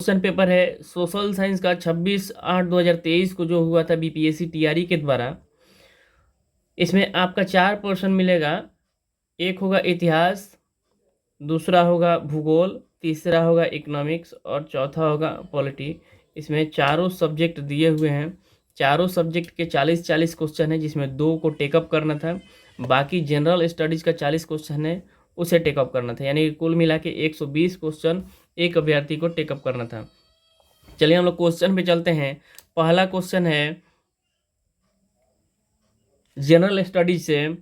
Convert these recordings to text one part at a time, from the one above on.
Question paper है social science का 26/8/2023 को जो हुआ था बीपीएससी टीआरई के द्वारा। इसमें आपका 4 पोर्शन मिलेगा। एक होगा इतिहास, दूसरा होगा भूगोल, तीसरा होगा इकोनॉमिक्स और चौथा होगा पॉलिटी। इसमें चारों सब्जेक्ट दिए हुए हैं। चारों सब्जेक्ट के 40-40 क्वेश्चन है, जिसमें 2 को टेकअप करना था। बाकी जनरल स्टडीज़ का 40 क्वेश्चन है, उसे टेकअप करना था। यानी कुल मिला के 120 क्वेश्चन एक अभ्यर्थी को टेकअप करना था। चलिए हम लोग क्वेश्चन पे चलते हैं। पहला क्वेश्चन है जनरल स्टडीज से।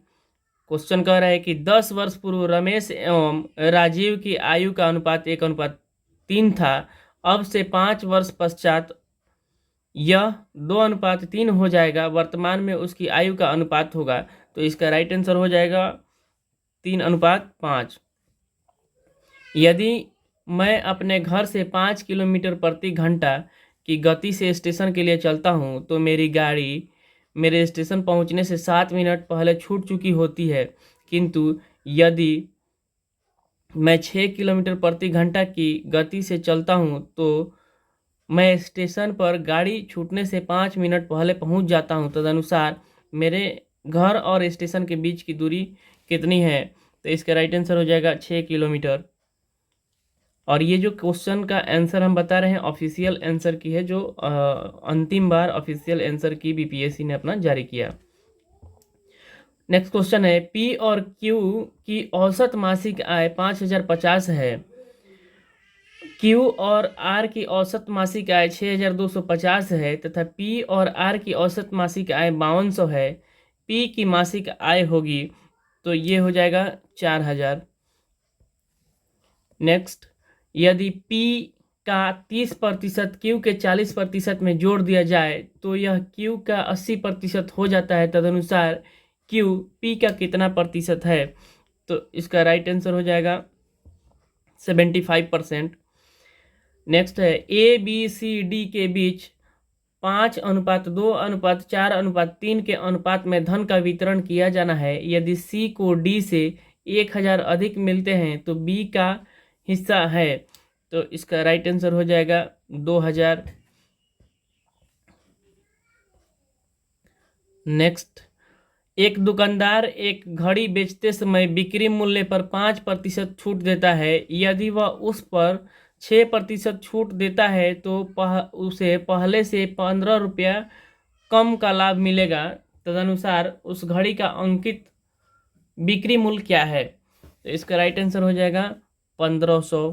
क्वेश्चन कह रहा है कि 10 वर्ष पूर्व रमेश एवं राजीव की आयु का अनुपात 1:3 था। अब से 5 वर्ष पश्चात यह 2:3 हो जाएगा। वर्तमान में उसकी आयु का अनुपात होगा। तो इसका राइट आंसर हो जाएगा 3:5। यदि मैं अपने घर से 5 किलोमीटर प्रति घंटा की गति से स्टेशन के लिए चलता हूँ तो मेरी गाड़ी मेरे स्टेशन पहुँचने से 7 मिनट पहले छूट चुकी होती है। किंतु यदि मैं 6 किलोमीटर प्रति घंटा की गति से चलता हूँ तो मैं स्टेशन पर गाड़ी छूटने से 5 मिनट पहले पहुँच जाता हूँ। तदनुसार मेरे घर और स्टेशन के बीच की दूरी कितनी है? तो इसका राइट आंसर हो जाएगा 6 किलोमीटर। और ये जो क्वेश्चन का आंसर हम बता रहे हैं ऑफिशियल आंसर की है, जो अंतिम बार ऑफिशियल आंसर की बीपीएससी ने अपना जारी किया। नेक्स्ट क्वेश्चन है पी और क्यू की औसत मासिक आय 5050 है। क्यू और आर की औसत मासिक आय 6250 है तथा पी और आर की औसत मासिक आय 5200 है। पी की मासिक आय होगी तो ये हो जाएगा 4000। नेक्स्ट, यदि P का 30% Q के 40% में जोड़ दिया जाए तो यह Q का 80% हो जाता है। तदनुसार Q P का कितना प्रतिशत है? तो इसका राइट आंसर हो जाएगा 75%। नेक्स्ट है ABCD के बीच 5:2:4:3 के अनुपात में धन का वितरण किया जाना है। यदि C को D से 1000 अधिक मिलते हैं तो B का हिस्सा है। तो इसका राइट आंसर हो जाएगा 2000। नेक्स्ट, एक दुकानदार एक घड़ी बेचते समय बिक्री मूल्य पर 5% छूट देता है। यदि वह उस पर 6% छूट देता है तो उसे पहले से 15 रुपया कम का लाभ मिलेगा। तदनुसार उस घड़ी का अंकित बिक्री मूल्य क्या है? तो इसका राइट आंसर हो जाएगा 1500।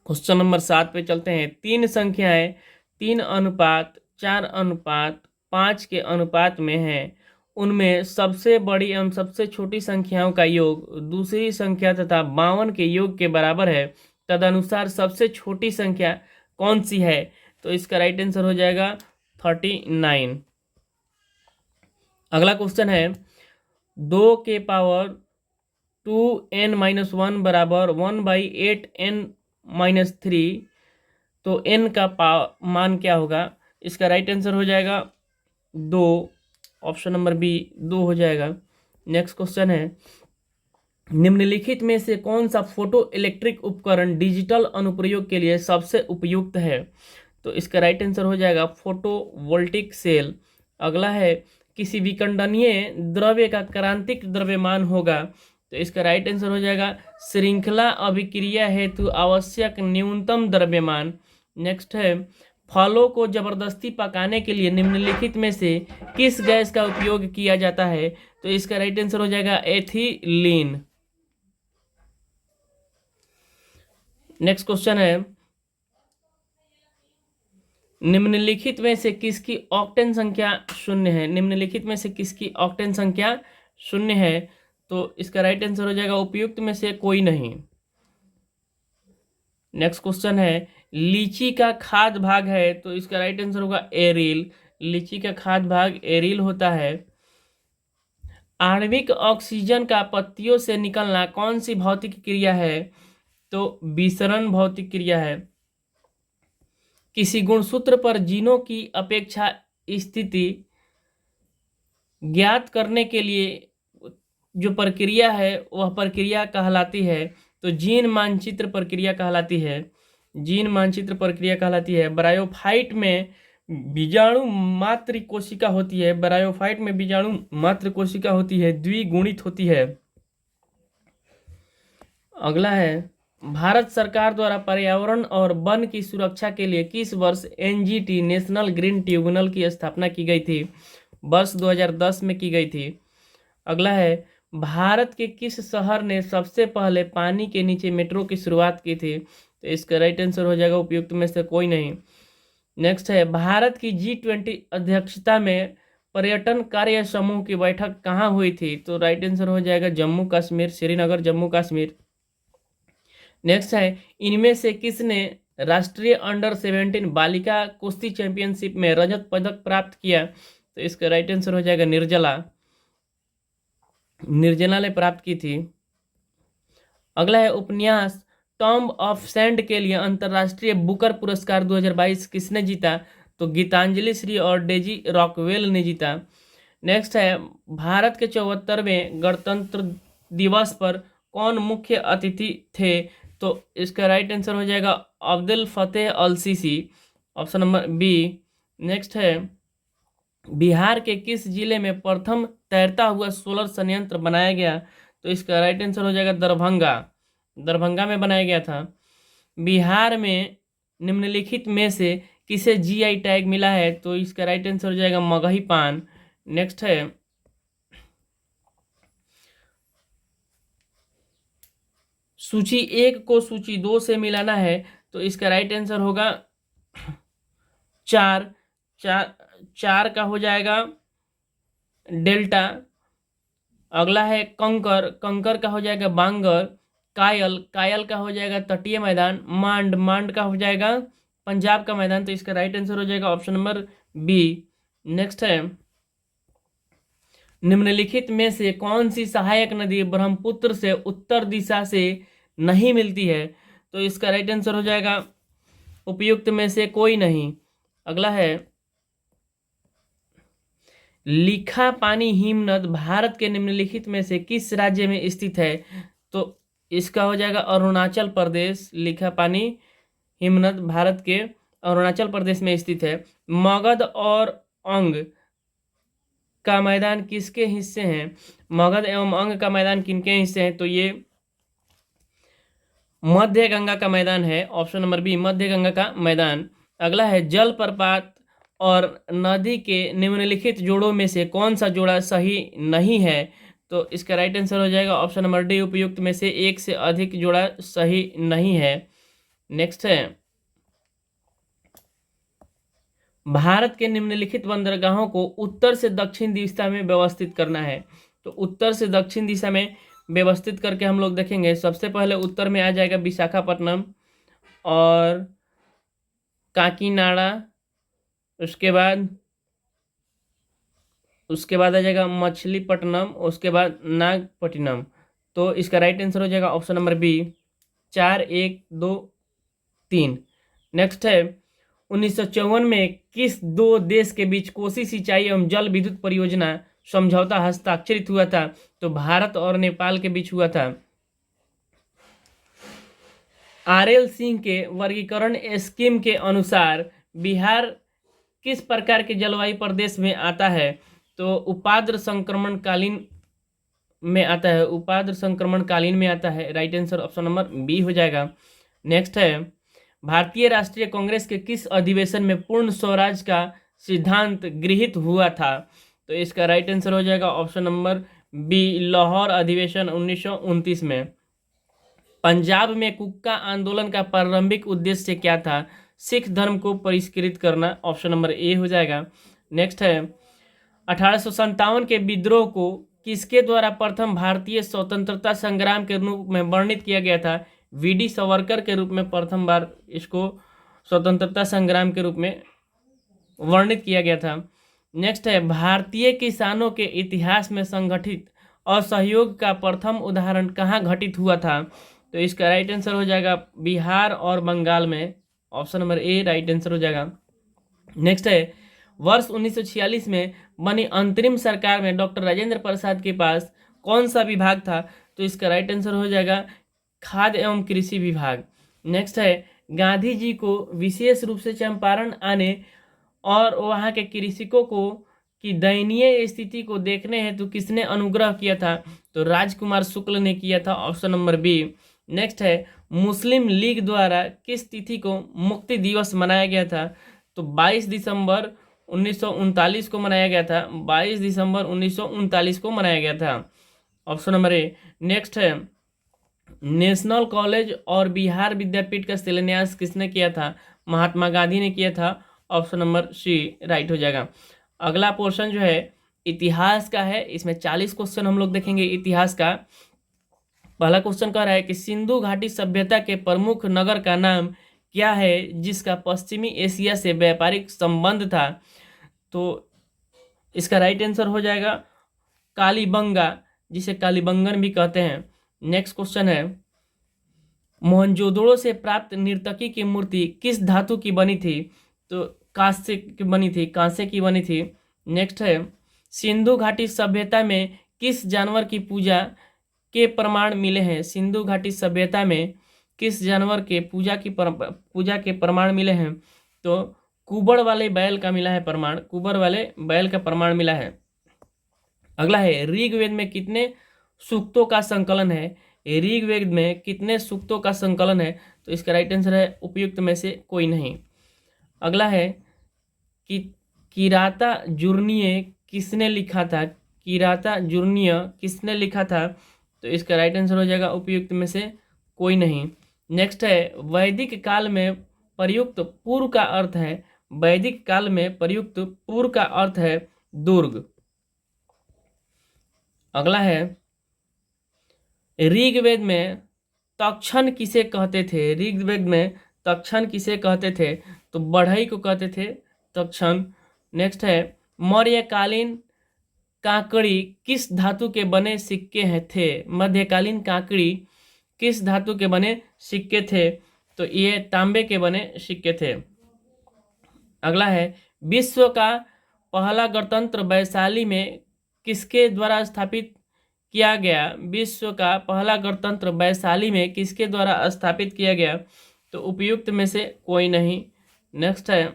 क्वेश्चन नंबर 7 पे चलते हैं। 3 संख्याएं 3:4:5 के अनुपात में हैं। उनमें सबसे बड़ी एवं सबसे छोटी संख्याओं का योग दूसरी संख्या तथा 52 के योग के बराबर है। तदनुसार सबसे छोटी संख्या कौन सी है? तो इसका राइट आंसर हो जाएगा 39। अगला क्वेश्चन है 2n-1 बराबर 1/8n-3। तो n का मान क्या होगा? इसका राइट आंसर हो जाएगा 2। ऑप्शन नंबर बी 2 हो जाएगा। नेक्स्ट क्वेश्चन है निम्नलिखित में से कौन सा फोटो इलेक्ट्रिक उपकरण डिजिटल अनुप्रयोग के लिए सबसे उपयुक्त है? तो इसका राइट आंसर हो जाएगा फोटोवोल्टिक सेल। अगला है किसी विखंडनीय द्रव्य का क्रांतिक द्रव्यमान होगा। तो इसका राइट आंसर हो जाएगा श्रृंखला अभिक्रिया हेतु आवश्यक न्यूनतम द्रव्यमान। नेक्स्ट है फलों को जबरदस्ती पकाने के लिए निम्नलिखित में से किस गैस का उपयोग किया जाता है? तो इसका राइट आंसर हो जाएगा एथिलीन। नेक्स्ट क्वेश्चन है निम्नलिखित में से किसकी ऑक्टेन संख्या 0 है? निम्नलिखित में से किसकी ऑक्टेन संख्या 0 है? तो इसका राइट आंसर हो जाएगा उपयुक्त में से कोई नहीं। नेक्स्ट क्वेश्चन है लीची का खाद्य भाग है। तो इसका राइट आंसर होगा एरिल। लीची का खाद्य भाग एरिल होता है। आणविक ऑक्सीजन का पत्तियों से निकलना कौन सी भौतिक क्रिया है? तो विसरण भौतिक क्रिया है। किसी गुणसूत्र पर जीनों की अपेक्षा स्थिति ज्ञात करने के लिए जो प्रक्रिया है वह प्रक्रिया कहलाती है। तो जीन मानचित्र प्रक्रिया कहलाती है। जीन मानचित्र प्रक्रिया कहलाती है। ब्रायोफाइट में बीजाणु मात्र कोशिका होती है। ब्रायोफाइट में बीजाणु मात्र कोशिका होती है, द्विगुणित होती है। अगला है, भारत सरकार द्वारा पर्यावरण और वन की सुरक्षा के लिए किस वर्ष एनजीटी नेशनल ग्रीन ट्रिब्यूनल की स्थापना की गई थी? वर्ष 2010 में की गई थी। अगला है, भारत के किस शहर ने सबसे पहले पानी के नीचे मेट्रो की शुरुआत की थी? तो इसका राइट आंसर हो जाएगा उपयुक्त में से कोई नहीं। नेक्स्ट है, भारत की G20 अध्यक्षता में पर्यटन कार्य समूह की बैठक कहाँ हुई थी? तो राइट आंसर हो जाएगा जम्मू कश्मीर, श्रीनगर, जम्मू कश्मीर। नेक्स्ट है, इनमें से किसने राष्ट्रीय अंडर 17 बालिका कुश्ती चैंपियनशिप में रजत पदक प्राप्त किया? तो इसका राइट आंसर हो जाएगा निर्जला ने प्राप्त की थी। अगला है, उपन्यास टॉम्ब ऑफ सैंड के लिए अंतर्राष्ट्रीय बुकर पुरस्कार 2022 किसने जीता? तो गीतांजलि श्री और डेजी रॉकवेल ने जीता। नेक्स्ट है, भारत के 74वें गणतंत्र दिवस पर कौन मुख्य अतिथि थे? तो इसका राइट आंसर हो जाएगा Abdel Fattah Al Sisi, option number B. Next है, बिहार के किस जिले में प्रथम तैरता हुआ सोलर संयंत्र बनाया गया? तो इसका राइट आंसर हो जाएगा दरभंगा में बनाया गया था। बिहार में निम्नलिखित में से किसे जीआई टैग मिला है? तो इसका राइट आंसर हो जाएगा मगही पान। नेक्स्ट है, सूची 1 को सूची 2 से मिलाना है, तो इसका राइट आंसर होगा 4 का हो जाएगा डेल्टा। अगला है, कंकर का हो जाएगा बांगर। कायल का हो जाएगा तटीय मैदान। मांड का हो जाएगा पंजाब का मैदान। तो इसका राइट आंसर हो जाएगा ऑप्शन नंबर बी। नेक्स्ट है, निम्नलिखित में से कौन सी सहायक नदी ब्रह्मपुत्र से उत्तर दिशा से नहीं मिलती है? तो इसका राइट आंसर हो जाएगा उपयुक्त में से कोई नहीं। अगला है, लिखा पानी हिमनद भारत के निम्नलिखित में से किस राज्य में स्थित है? तो इसका हो जाएगा अरुणाचल प्रदेश। लिखा पानी हिमनद भारत के अरुणाचल प्रदेश में स्थित है। मगध और अंग का मैदान किसके हिस्से हैं? मगध एवं अंग का मैदान किनके हिस्से हैं? तो ये मध्य गंगा का मैदान है, ऑप्शन नंबर बी, मध्य गंगा का मैदान। अगला है, जल प्रपात और नदी के निम्नलिखित जोड़ों में से कौन सा जोड़ा सही नहीं है? तो इसका राइट आंसर हो जाएगा ऑप्शन नंबर डी, उपयुक्त में से एक से अधिक जोड़ा सही नहीं है। नेक्स्ट है, भारत के निम्नलिखित बंदरगाहों को उत्तर से दक्षिण दिशा में व्यवस्थित करना है। तो उत्तर से दक्षिण दिशा में व्यवस्थित करके हम लोग देखेंगे। सबसे पहले उत्तर में आ जाएगा विशाखापट्टनम और काकीनाडा, उसके बाद आ जाएगा मछलीपट्टनम, उसके बाद नागपट्टिनम। तो इसका राइट आंसर हो जाएगा ऑप्शन नंबर बी, 4, 1, 2, 3। नेक्स्ट है, 1954 में किस दो देश के बीच कोसी सिंचाई एवं जल विद्युत परियोजना समझौता हस्ताक्षरित हुआ था? तो भारत और नेपाल के बीच हुआ था। आरएल सिंह के वर्गीकरण स्कीम के अनुसार बिहार किस प्रकार के जलवायु प्रदेश में आता है? तो उपाद्र संक्रमणकालीन में आता है। Right answer option number B हो जाएगा। नेक्स्ट है, भारतीय राष्ट्रीय कांग्रेस के किस अधिवेशन में पूर्ण स्वराज का सिद्धांत गृहीत हुआ था? तो इसका राइट आंसर हो जाएगा ऑप्शन नंबर बी, लाहौर अधिवेशन 1929 में। पंजाब में कुक्का आंदोलन का प्रारंभिक उद्देश्य क्या था? सिख धर्म को परिष्कृत करना, ऑप्शन नंबर ए हो जाएगा। नेक्स्ट है, 1857 के विद्रोह को किसके द्वारा प्रथम भारतीय स्वतंत्रता संग्राम के रूप में वर्णित किया गया था? वीडी सावरकर के रूप में प्रथम बार इसको स्वतंत्रता संग्राम के रूप में वर्णित किया गया था। नेक्स्ट है, भारतीय किसानों के इतिहास में संगठित असहयोग का प्रथम उदाहरण कहाँ घटित हुआ था? तो इसका राइट आंसर हो जाएगा बिहार और बंगाल में, ऑप्शन नंबर ए राइट आंसर हो जाएगा। नेक्स्ट है, वर्ष 1946 में बनी अंतरिम सरकार में डॉक्टर राजेंद्र प्रसाद के पास कौन सा विभाग था? तो इसका राइट आंसर हो जाएगा खाद्य एवं कृषि विभाग। नेक्स्ट है, गांधी जी को विशेष रूप से चंपारण आने और वहाँ के कृषकों को की दयनीय स्थिति को देखने हेतु किसने अनुग्रह किया था? तो राजकुमार शुक्ल ने किया था, ऑप्शन नंबर बी। नेक्स्ट है, मुस्लिम लीग द्वारा किस तिथि को मुक्ति दिवस मनाया गया था? तो 22 दिसंबर 1939 को मनाया गया था। 22 दिसंबर 1939 को मनाया गया था, ऑप्शन नंबर ए। नेक्स्ट है, नेशनल कॉलेज और बिहार विद्यापीठ का शिलान्यास किसने किया था? महात्मा गांधी ने किया था, ऑप्शन नंबर सी राइट हो जाएगा। अगला पोर्शन जो है इतिहास का है, इसमें 40 क्वेश्चन हम लोग देखेंगे इतिहास का। पहला क्वेश्चन कह रहा है कि सिंधु घाटी सभ्यता के प्रमुख नगर का नाम क्या है जिसका पश्चिमी एशिया से व्यापारिक संबंध था? तो इसका राइट आंसर हो जाएगा कालीबंगा, जिसे कालीबंगन भी कहते हैं। नेक्स्ट क्वेश्चन है, मोहनजोदड़ो से प्राप्त नर्तकी की मूर्ति किस धातु की बनी थी? तो कांस्य की बनी थी, कांस्य की बनी थी। नेक्स्ट है, सिंधु घाटी सभ्यता में किस जानवर की पूजा के प्रमाण मिले हैं? सिंधु घाटी सभ्यता में किस जानवर के पूजा के प्रमाण मिले हैं? तो कुबड़ वाले बैल का मिला है प्रमाण, कुबड़ वाले बैल का प्रमाण मिला है। अगला है, ऋग्वेद में कितने सूक्तों का संकलन है? ऋग्वेद में कितने सूक्तों का संकलन है? तो इसका राइट आंसर है उपयुक्त में से कोई नहीं। अगला है कि किराता जुर्नीय किसने लिखा था? किराता जुर्नीय किसने लिखा था? तो इसका राइट आंसर हो जाएगा उपयुक्त में से कोई नहीं। नेक्स्ट है, वैदिक काल में प्रयुक्त पूर्व का अर्थ है, वैदिक काल में प्रयुक्त पूर्व का अर्थ है दुर्ग। अगला है, ऋग्वेद में तक्षण किसे कहते थे? ऋग्वेद में तक्षण किसे कहते थे? तो बढ़ई को कहते थे तक्षण। नेक्स्ट है, मौर्यकालीन कांकड़ी किस धातु के बने सिक्के हैं थे? मध्यकालीन कांकड़ी किस धातु के बने सिक्के थे? तो ये तांबे के बने सिक्के थे। अगला है, विश्व का पहला गणतंत्र वैशाली में किसके द्वारा स्थापित किया गया? विश्व का पहला गणतंत्र वैशाली में किसके द्वारा स्थापित किया गया? तो उपयुक्त में से कोई नहीं। नेक्स्ट है,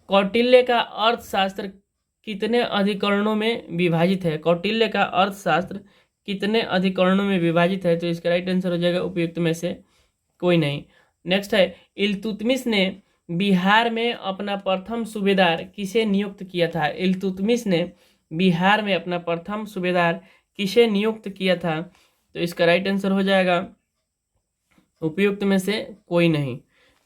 कौटिल्य का अर्थशास्त्र कितने अधिकरणों में विभाजित है? कौटिल्य का अर्थशास्त्र कितने अधिकरणों में विभाजित है? तो इसका राइट आंसर हो जाएगा उपयुक्त में से कोई नहीं। नेक्स्ट है, इल्तुतमिश ने बिहार में अपना प्रथम सूबेदार किसे नियुक्त किया था? इल्तुतमिश ने बिहार में अपना प्रथम सूबेदार किसे नियुक्त किया था? तो इसका राइट आंसर हो जाएगा उपयुक्त में से कोई नहीं।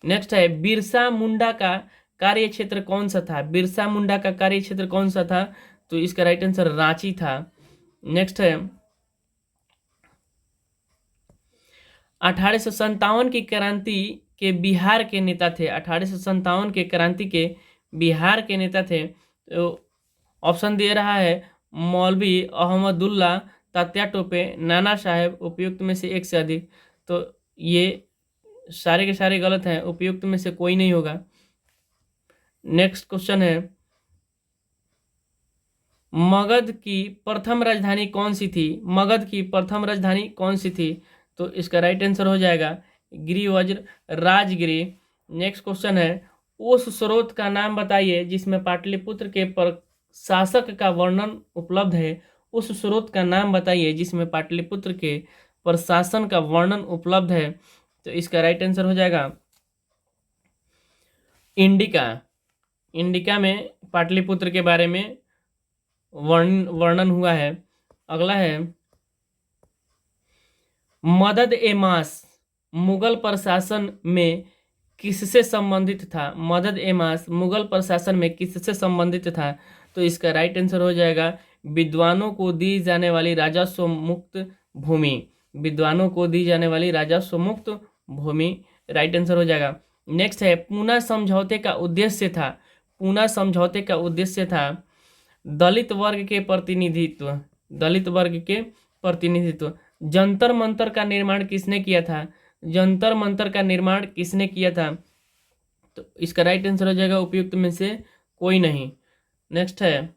नेक्स्ट है, बिरसा मुंडा का कार्य क्षेत्र कौन सा था? बिरसा मुंडा का कार्य क्षेत्र कौन सा था? तो इसका राइट आंसर रांची था। नेक्स्ट है, 1857 की क्रांति के बिहार के नेता थे। 1857 के क्रांति के बिहार के नेता थे। तो ऑप्शन दे रहा है मौलवी अहमदुल्ला, तात्या टोपे, नाना साहेब, उपयुक्त में से एक से अधिक। तो ये सारे के सारे गलत हैं, उपयुक्त में से कोई नहीं होगा। नेक्स्ट क्वेश्चन है, मगध की प्रथम राजधानी कौन सी थी? मगध की प्रथम राजधानी कौन सी थी? तो इसका राइट आंसर हो जाएगा गिरिवज्र राजगिरी। नेक्स्ट क्वेश्चन है, उस स्रोत का नाम बताइए जिसमें पाटलिपुत्र के प्रशासक का वर्णन उपलब्ध है। उस स्रोत का नाम बताइए जिसमें पाटलिपुत्र के प्रशासन का वर्णन उपलब्ध है। तो इसका राइट आंसर हो जाएगा इंडिका। इंडिका में पाटलिपुत्र के बारे में वर्णन हुआ है। अगला है, मदद ए मास मुगल प्रशासन में किससे संबंधित था? मदद ए मास मुगल प्रशासन में किससे संबंधित था? तो इसका राइट आंसर हो जाएगा विद्वानों को दी जाने वाली राजस्व मुक्त भूमि। विद्वानों को दी जाने वाली राजस्व मुक्त भूमि राइट आंसर हो जाएगा। नेक्स्ट है, पूना समझौते का उद्देश्य था। पूना समझौते का उद्देश्य था दलित वर्ग के प्रतिनिधित्व। दलित वर्ग के प्रतिनिधित्व। जंतर मंतर का निर्माण किसने किया था? जंतर मंतर का निर्माण किसने किया था? तो इसका राइट आंसर हो जाएगा उपयुक्त में से कोई नहीं। नेक्स्ट है,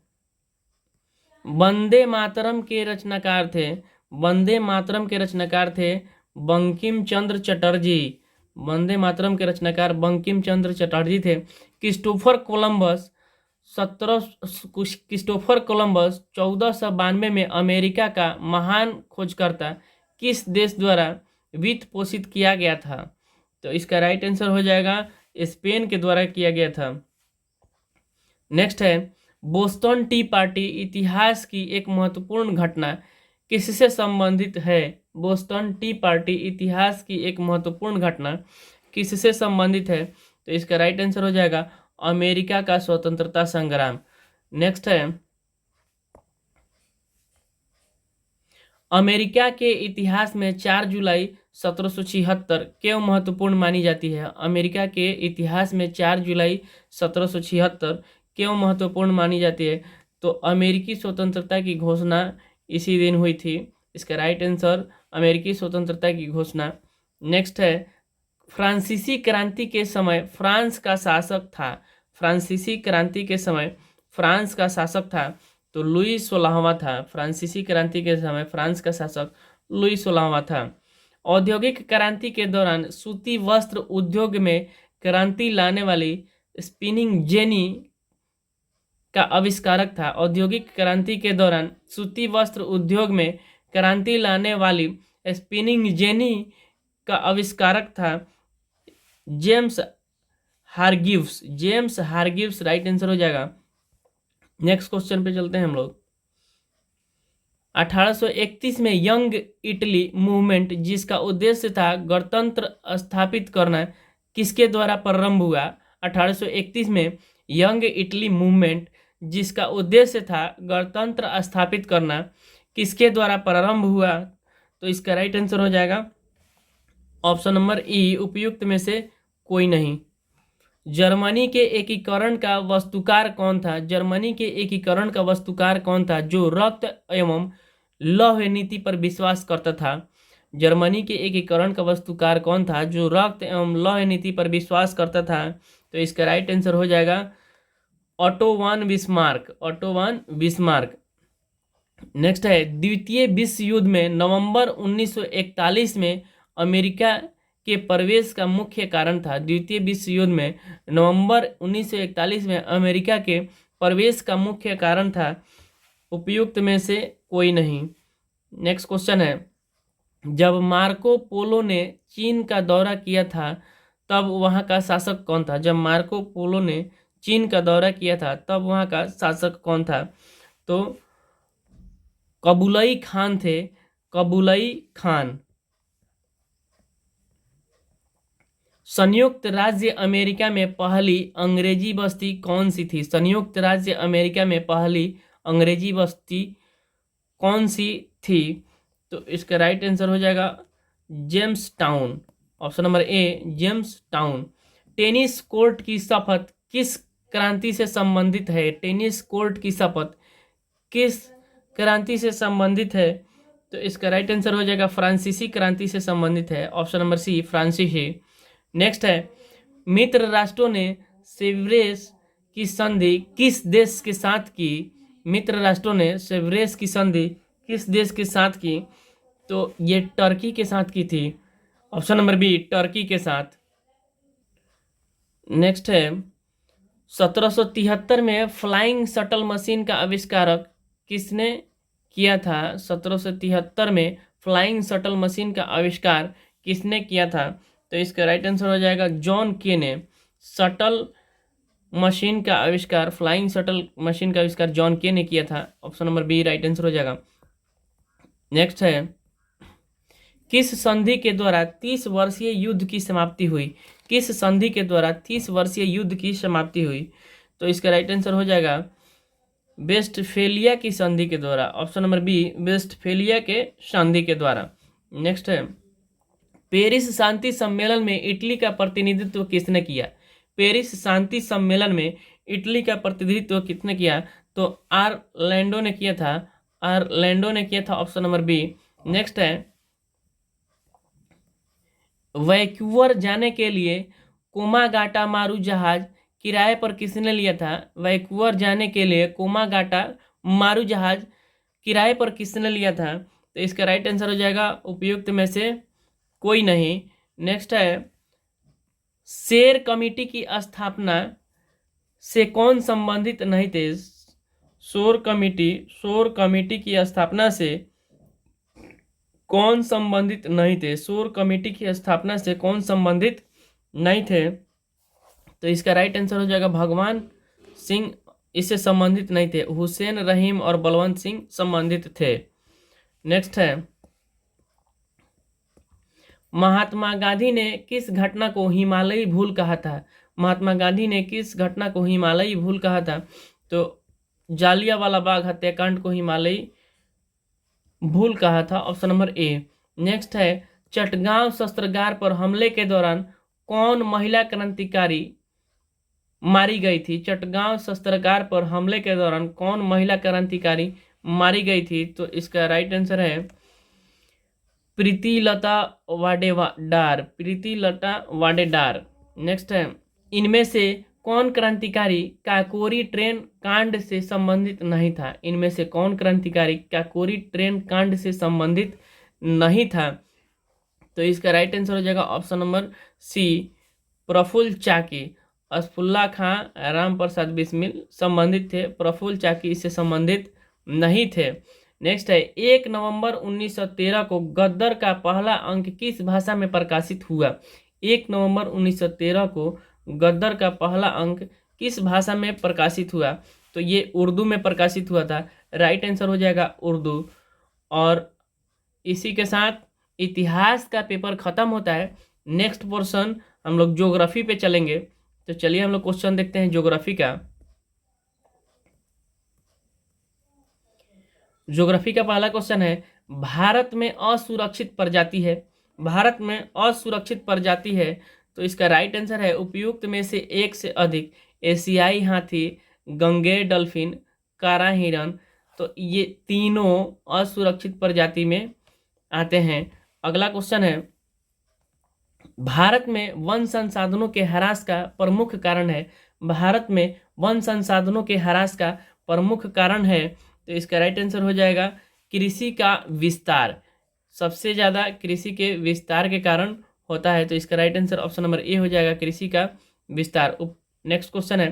वंदे मातरम के रचनाकार थे। वंदे मातरम के रचनाकार थे बंकिम चंद्र चटर्जी, वंदे मातरम के रचनाकार बंकिम चंद्र चटर्जी थे। क्रिस्टोफर कोलंबस 1492 में अमेरिका का महान खोजकर्ता किस देश द्वारा वित्त पोषित किया गया था? तो इसका राइट आंसर हो जाएगा स्पेन के द्वारा किया गया था। नेक्स्ट है, बोस्टन टी पार्टी इतिहास की एक महत्वपूर्ण घटना किससे संबंधित है? बोस्टन टी पार्टी इतिहास की एक महत्वपूर्ण घटना किससे संबंधित है? तो इसका राइट आंसर हो जाएगा अमेरिका का स्वतंत्रता संग्राम। नेक्स्ट है, अमेरिका के इतिहास में 4 जुलाई 1776 क्यों महत्वपूर्ण मानी जाती है? अमेरिका के इतिहास में 4 जुलाई 1776 क्यों महत्वपूर्ण मानी जाती है? तो अमेरिकी स्वतंत्रता की घोषणा इसी दिन हुई थी। इसका राइट आंसर अमेरिकी स्वतंत्रता की घोषणा। नेक्स्ट है, फ्रांसीसी क्रांति के समय फ्रांस का शासक था। फ्रांसीसी क्रांति के समय फ्रांस का शासक था तो लुई 16वां था। फ्रांसीसी क्रांति के समय फ्रांस का शासक लुई 16वां था। औद्योगिक क्रांति के दौरान सूती वस्त्र उद्योग में क्रांति लाने वाली स्पिनिंग जेनी का आविष्कारक था। औद्योगिक क्रांति के दौरान सूती वस्त्र उद्योग में क्रांति लाने वाली स्पिनिंग जेनी का आविष्कारक था जेम्स हारगिव्स। जेम्स हारगिव्स राइट आंसर हो जाएगा। नेक्स्ट क्वेश्चन पे चलते हैं हम लोग। 1831 में यंग इटली मूवमेंट जिसका उद्देश्य था गणतंत्र स्थापित करना किसके द्वारा प्रारंभ हुआ? 1831 में यंग इटली मूवमेंट जिसका उद्देश्य था गणतंत्र स्थापित करना किसके द्वारा प्रारंभ हुआ? तो इसका राइट आंसर हो जाएगा ऑप्शन नंबर ई, उपयुक्त में से कोई नहीं। जर्मनी के एकीकरण का वास्तुकार कौन था? जर्मनी के एकीकरण का वास्तुकार कौन था जो रक्त एवं लौह नीति पर विश्वास करता था? जर्मनी के एकीकरण का वास्तुकार कौन था जो रक्त एवं लौह नीति पर विश्वास करता था? तो इसका राइट आंसर हो जाएगा auto von Bismarck. Auto von Bismarck. Next है, द्वितीय विश्व युद्ध में नवंबर 1941 में अमेरिका के प्रवेश का मुख्य कारण था। द्वितीय विश्व युद्ध में नवंबर 1941 में अमेरिका के प्रवेश का मुख्य कारण था। उपयुक्त में से कोई नहीं। नेक्स्ट क्वेश्चन है, जब मार्को पोलो ने चीन का दौरा किया था तब वहां का शासक कौन था? जब मार्को पोलो ने चीन का दौरा किया था तब वहां का शासक कौन था? तो कबुलई खान थे। कबुलई खान। संयुक्त राज्य अमेरिका में पहली अंग्रेजी बस्ती कौन सी थी? संयुक्त राज्य अमेरिका में पहली अंग्रेजी बस्ती कौन सी थी? तो इसका राइट आंसर हो जाएगा जेम्स टाउन। ऑप्शन नंबर ए, जेम्स टाउन। टेनिस कोर्ट की शपथ किस क्रांति से संबंधित है? टेनिस कोर्ट की शपथ किस क्रांति से संबंधित है? तो इसका राइट आंसर हो जाएगा फ्रांसीसी क्रांति से संबंधित है। ऑप्शन नंबर सी, फ्रांसीसी। नेक्स्ट है, मित्र राष्ट्रों ने सेवरेस की संधि किस देश के साथ की? मित्र राष्ट्रों ने सेवरेस की संधि किस देश के साथ की? तो ये टर्की के साथ की थी। ऑप्शन नंबर बी, टर्की के साथ। नेक्स्ट है, 1773 में फ्लाइंग शटल मशीन का आविष्कारक किसने किया था? 1773 में फ्लाइंग शटल मशीन का आविष्कार किसने किया था? तो इसका राइट आंसर हो जाएगा जॉन के ने। शटल मशीन का आविष्कार, फ्लाइंग शटल मशीन का आविष्कार जॉन के ने किया था। Option number B right answer हो जाएगा। नेक्स्ट है, किस संधि के द्वारा 30 वर्षीय युद्ध की समाप्ति हुई? किस संधि के द्वारा 30 वर्षीय युद्ध की समाप्ति हुई? तो इसका राइट आंसर हो जाएगा वेस्टफेलिया की संधि के द्वारा। ऑप्शन नंबर बी, वेस्टफेलिया के संधि के द्वारा। नेक्स्ट है, पेरिस शांति सम्मेलन में इटली का प्रतिनिधित्व किसने किया? पेरिस शांति सम्मेलन में इटली का प्रतिनिधित्व किसने किया? तो ऑरलैंडो ने किया था। ऑरलैंडो ने किया था। Option number B. नेक्स्ट है, वैंकूवर जाने के लिए कोमागाटा मारू जहाज किराए पर किसने लिया था? वैंकूवर जाने के लिए कोमागाटा मारू जहाज किराए पर किसने लिया था? तो इसका राइट आंसर हो जाएगा उपयुक्त में से कोई नहीं। नेक्स्ट है, शेर कमेटी की स्थापना से कौन संबंधित नहीं थे? शोर कमेटी की स्थापना से कौन संबंधित नहीं थे? शोर कमेटी की स्थापना से कौन संबंधित नहीं थे? तो इसका राइट आंसर हो जाएगा भगवान सिंह इससे संबंधित नहीं थे। हुसैन रहीम और बलवंत सिंह संबंधित थे। नेक्स्ट है, महात्मा गांधी ने किस घटना को हिमालयी भूल कहा था? महात्मा गांधी ने किस घटना को हिमालयी भूल कहा था? तो जालियांवाला बाग हत्याकांड को हिमालयी भूल कहा था, ऑप्शन नंबर ए। नेक्स्ट है, चटगांव शस्त्रागार पर हमले के दौरान कौन महिला क्रांतिकारी मारी गई थी? चटगांव शस्त्रागार पर हमले के दौरान कौन महिला क्रांतिकारी मारी गई थी? तो इसका राइट आंसर है प्रीतिलता वाडेदार। प्रीतिलता वाडेदार। नेक्स्ट है, इनमें से कौन क्रांतिकारी काकोरी ट्रेन कांड से संबंधित नहीं था? इनमें से कौन क्रांतिकारी काकोरी ट्रेन कांड से संबंधित नहीं था? तो इसका राइट आंसर हो जाएगा ऑप्शन नंबर सी, प्रफुल्ल चाकी। असफुल्ला खां, राम प्रसाद बिस्मिल संबंधित थे, प्रफुल्ल चाकी इससे संबंधित नहीं थे। नेक्स्ट है, 1 नवंबर 1913 को गद्दर का पहला अंक किस भाषा में प्रकाशित हुआ? 1 नवंबर 1913 को गद्दर का पहला अंक किस भाषा में प्रकाशित हुआ? तो ये उर्दू में प्रकाशित हुआ था। राइट आंसर हो जाएगा उर्दू। और इसी के साथ इतिहास का पेपर खत्म होता है। नेक्स्ट पोर्शन हम लोग ज्योग्राफी पे चलेंगे। तो चलिए हम लोग क्वेश्चन देखते हैं ज्योग्राफी का। ज्योग्राफी का पहला क्वेश्चन है, भारत में असुरक्षित प्रजाति है। भारत में असुरक्षित प्रजाति है। तो इसका राइट आंसर है उपयुक्त में से एक से अधिक एशियाई हाथी, गंगेय डल्फिन, कारा हिरन। तो ये तीनों असुरक्षित प्रजाति में आते हैं। अगला क्वेश्चन है, भारत में वन संसाधनों के ह्रास का प्रमुख कारण है। भारत में वन संसाधनों के ह्रास का प्रमुख कारण है। तो इसका राइट आंसर हो जाएगा कृषि का विस्तार। सबसे ज़्यादा कृषि के विस्तार के कारण होता है। तो इसका right answer option number A हो जाएगा, कृषि का विस्तार। नेक्स्ट क्वेश्चन है,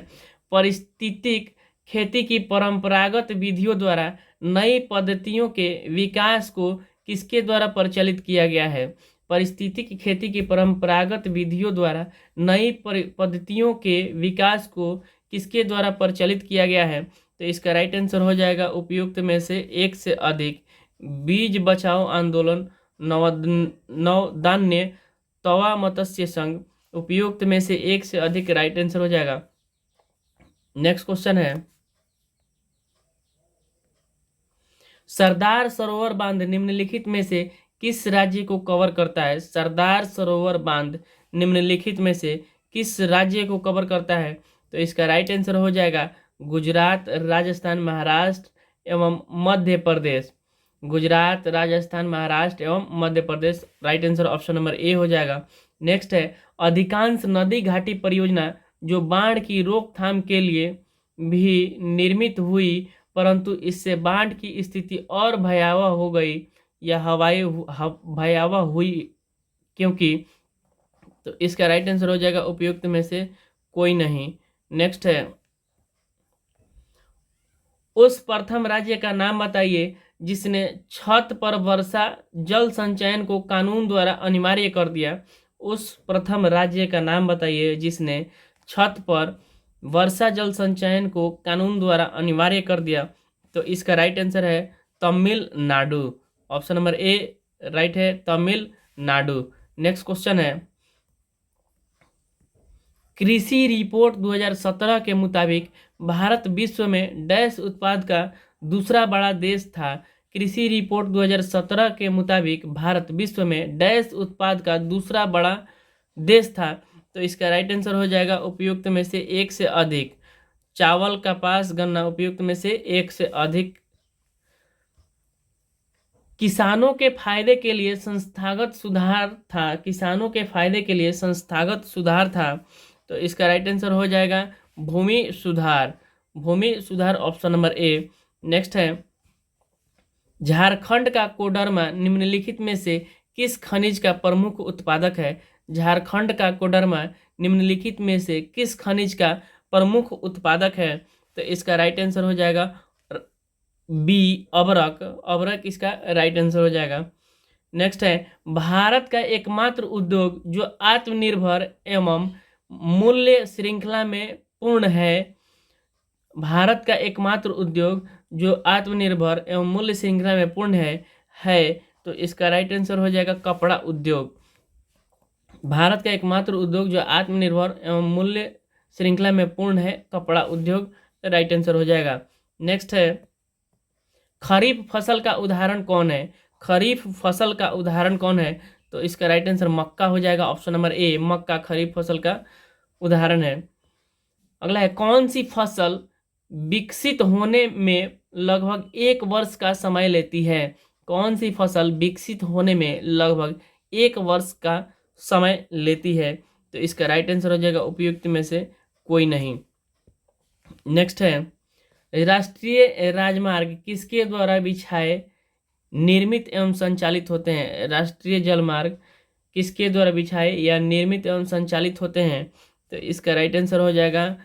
पारिस्थितिक खेती की परंपरागत विधियों द्वारा नई पद्धतियों के विकास को किसके द्वारा प्रचलित किया गया है? पारिस्थितिक खेती की परंपरागत विधियों द्वारा नई पद्धतियों के विकास को किसके द्वारा प्रचलित किया गया है? तो इसका राइट आंसर हो जाएगा उपयुक्त में से एक से अधिक बीज बचाओ आंदोलन, नवधान्य, तवा मत्स्य संघ। उपयुक्त में से एक से अधिक राइट आंसर हो जाएगा। नेक्स्ट क्वेश्चन है, सरदार सरोवर बांध निम्नलिखित में से किस राज्य को कवर करता है? सरदार सरोवर बांध निम्नलिखित में से किस राज्य को कवर करता है? तो इसका राइट आंसर हो जाएगा गुजरात, राजस्थान, महाराष्ट्र एवं मध्य प्रदेश। गुजरात, राजस्थान, महाराष्ट्र एवं Madhya Pradesh. Right answer option number A हो जाएगा। नेक्स्ट है, अधिकांश नदी घाटी परियोजना जो बाढ़ की रोकथाम के लिए भी निर्मित हुई, परंतु इससे बाढ़ की स्थिति और भयावह हो गई या भयावह हुई क्योंकि? तो इसका राइट आंसर हो जाएगा उपयुक्त में से कोई नहीं। नेक्स्ट है, उस प्रथम राज्य का नाम बताइए जिसने छत पर वर्षा जल संचयन को कानून द्वारा अनिवार्य कर दिया। उस प्रथम राज्य का नाम बताइए जिसने छत पर वर्षा जल संचयन को कानून द्वारा अनिवार्य कर दिया। तो इसका राइट आंसर है तमिलनाडु। ऑप्शन नंबर ए राइट है, तमिलनाडु। नेक्स्ट क्वेश्चन है, कृषि रिपोर्ट 2017 के मुताबिक भारत विश्व में डैश उत्पाद का दूसरा बड़ा देश था। कृषि रिपोर्ट 2017 के मुताबिक भारत विश्व में डैश उत्पाद का दूसरा बड़ा देश था। तो इसका राइट आंसर हो जाएगा उपयुक्त में से एक से अधिक चावल, कपास, गन्ना। उपयुक्त में से एक से अधिक। किसानों के फायदे के लिए संस्थागत सुधार था। किसानों के फायदे के लिए संस्थागत सुधार था। तो इसका राइट आंसर हो जाएगा भूमि सुधार। भूमि सुधार ऑप्शन नंबर ए। नेक्स्ट है, झारखंड का कोडरमा निम्नलिखित में से किस खनिज का प्रमुख उत्पादक है? झारखंड का कोडरमा निम्नलिखित में से किस खनिज का प्रमुख उत्पादक है? तो इसका राइट आंसर हो जाएगा बी, अबरक। अबरक इसका राइट आंसर हो जाएगा। नेक्स्ट है, भारत का एकमात्र उद्योग जो आत्मनिर्भर एवं मूल्य श्रृंखला में पूर्ण है। भारत का एकमात्र उद्योग जो आत्मनिर्भर एवं मूल्य श्रृंखला में पूर्ण है तो इसका राइट आंसर हो जाएगा कपड़ा उद्योग। भारत का एकमात्र उद्योग जो आत्मनिर्भर एवं मूल्य श्रृंखला में पूर्ण है, कपड़ा उद्योग, राइट आंसर हो जाएगा। नेक्स्ट है, खरीफ फसल का उदाहरण कौन है? खरीफ फसल का उदाहरण कौन है? तो इसका राइट आंसर मक्का हो जाएगा। ऑप्शन नंबर ए, मक्का खरीफ फसल का उदाहरण है। अगला है, कौन सी फसल विकसित होने में लगभग 1 वर्ष का समय लेती है? कौन सी फसल विकसित होने में लगभग 1 वर्ष का समय लेती है? तो इसका राइट आंसर हो जाएगा उपयुक्त में से कोई नहीं। नेक्स्ट है, राष्ट्रीय राजमार्ग किसके द्वारा बिछाए, निर्मित एवं संचालित होते हैं? राष्ट्रीय जलमार्ग किसके द्वारा बिछाए या निर्मित एवं संचालित होते हैं? तो इसका राइट आंसर हो जाएगा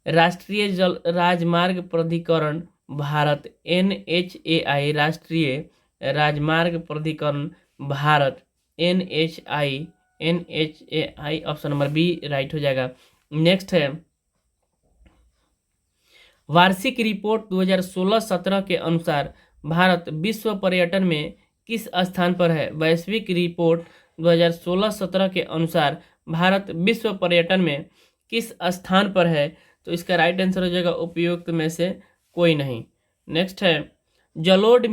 राष्ट्रीय जल राजमार्ग प्राधिकरण भारत, NHAI, राष्ट्रीय राजमार्ग प्राधिकरण Bharat, NHAI, option number B right हो जाएगा। नेक्स्ट है, वार्षिक रिपोर्ट 2016-17 के अनुसार भारत विश्व पर्यटन में किस स्थान पर है? वैश्विक रिपोर्ट 2016-17 के अनुसार भारत विश्व पर्यटन में किस स्थान पर है? तो इसका राइट आंसर हो जाएगा उपयुक्त में से कोई नहीं। नेक्स्ट है, जलोढ़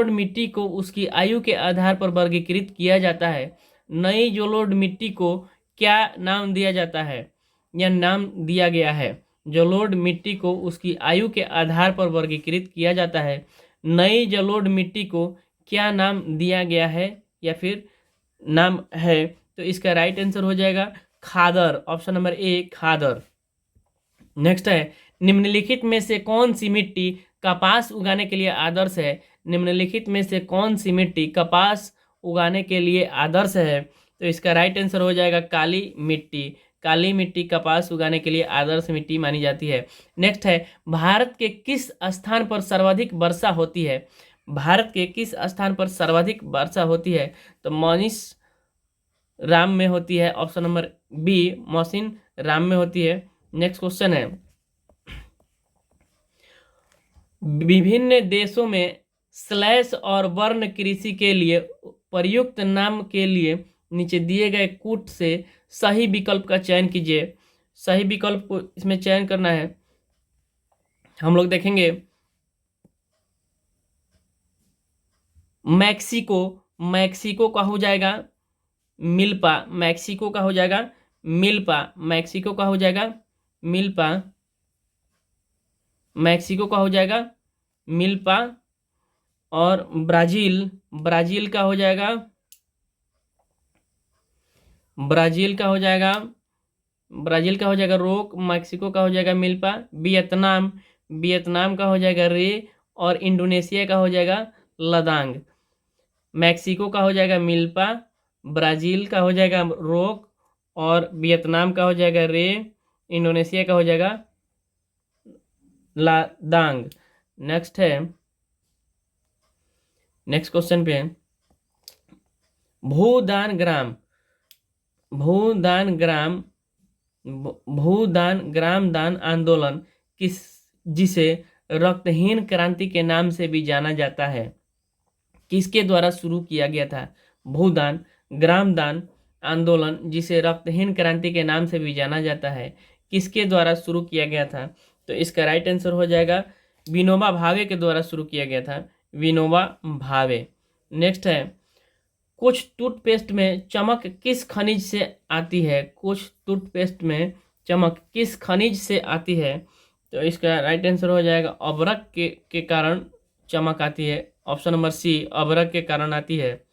मिट्टी को उसकी आयु के आधार पर वर्गीकृत किया जाता है। नई जलोढ़ मिट्टी को क्या नाम दिया जाता है या नाम दिया गया है? जलोढ़ मिट्टी को उसकी आयु के आधार पर वर्गीकृत किया जाता है। नई जलोढ़ मिट्टी को क्या नाम दिया गया है या फिर नाम है? तो इसका राइट आंसर हो जाएगा khadar. Option number A, khadar. Next है, निम्नलिखित में से कौन सी मिट्टी कपास उगाने के लिए आदर्श है? निम्नलिखित में से कौन सी मिट्टी कपास उगाने के लिए आदर्श है? तो इसका राइट आंसर हो जाएगा काली मिट्टी। काली मिट्टी कपास उगाने के लिए आदर्श मिट्टी मानी जाती है। नेक्स्ट है, भारत के किस स्थान पर सर्वाधिक वर्षा होती है? भारत के किस स्थान पर सर्वाधिक वर्षा होती है? तो मौसिन राम में होती है। ऑप्शन नंबर बी, मौसिन राम में होती है। नेक्स्ट क्वेश्चन है, विभिन्न देशों में स्लैश और वर्ण कृषि के लिए प्रयुक्त नाम के लिए नीचे दिए गए कूट से सही विकल्प का चयन कीजिए। सही विकल्प को इसमें चयन करना है। हम लोग देखेंगे मैक्सिको का हो जाएगा मिल्पा, मैक्सिको का हो जाएगा मिल्पा, मैक्सिको का हो जाएगा मिल्पा, मैक्सिको का हो जाएगा मिल्पा। और ब्राजील का हो जाएगा ब्राजील का हो जाएगा रोक, मैक्सिको का हो जाएगा मिल्पा। वियतनाम का हो जाएगा रे और इंडोनेशिया का हो जाएगा लदांग। मैक्सिको का हो जाएगा मिल्पा, ब्राजील का हो जाएगा रोक और वियतनाम का हो जाएगा रे, इंडोनेशिया का हो जाएगा लादांग। नेक्स्ट क्वेश्चन पे, भूदान ग्राम दान आंदोलन जिसे रक्तहीन क्रांति के नाम से भी जाना जाता है, किसके द्वारा शुरू किया गया था? भूदान ग्राम दान आंदोलन जिसे रक्तहीन क्रांति के नाम से भी जाना जाता है, किसके द्वारा शुरू किया गया था? तो इसका राइट आंसर हो जाएगा विनोबा भावे के द्वारा शुरू किया गया था, विनोबा भावे। नेक्स्ट है, कुछ टूथपेस्ट में चमक किस खनिज से आती है? कुछ टूथपेस्ट में चमक किस खनिज से आती है? तो इसका राइट आंसर हो जाएगा अबरक के कारण चमक आती है। ऑप्शन नंबर सी, अबरक के कारण आती है।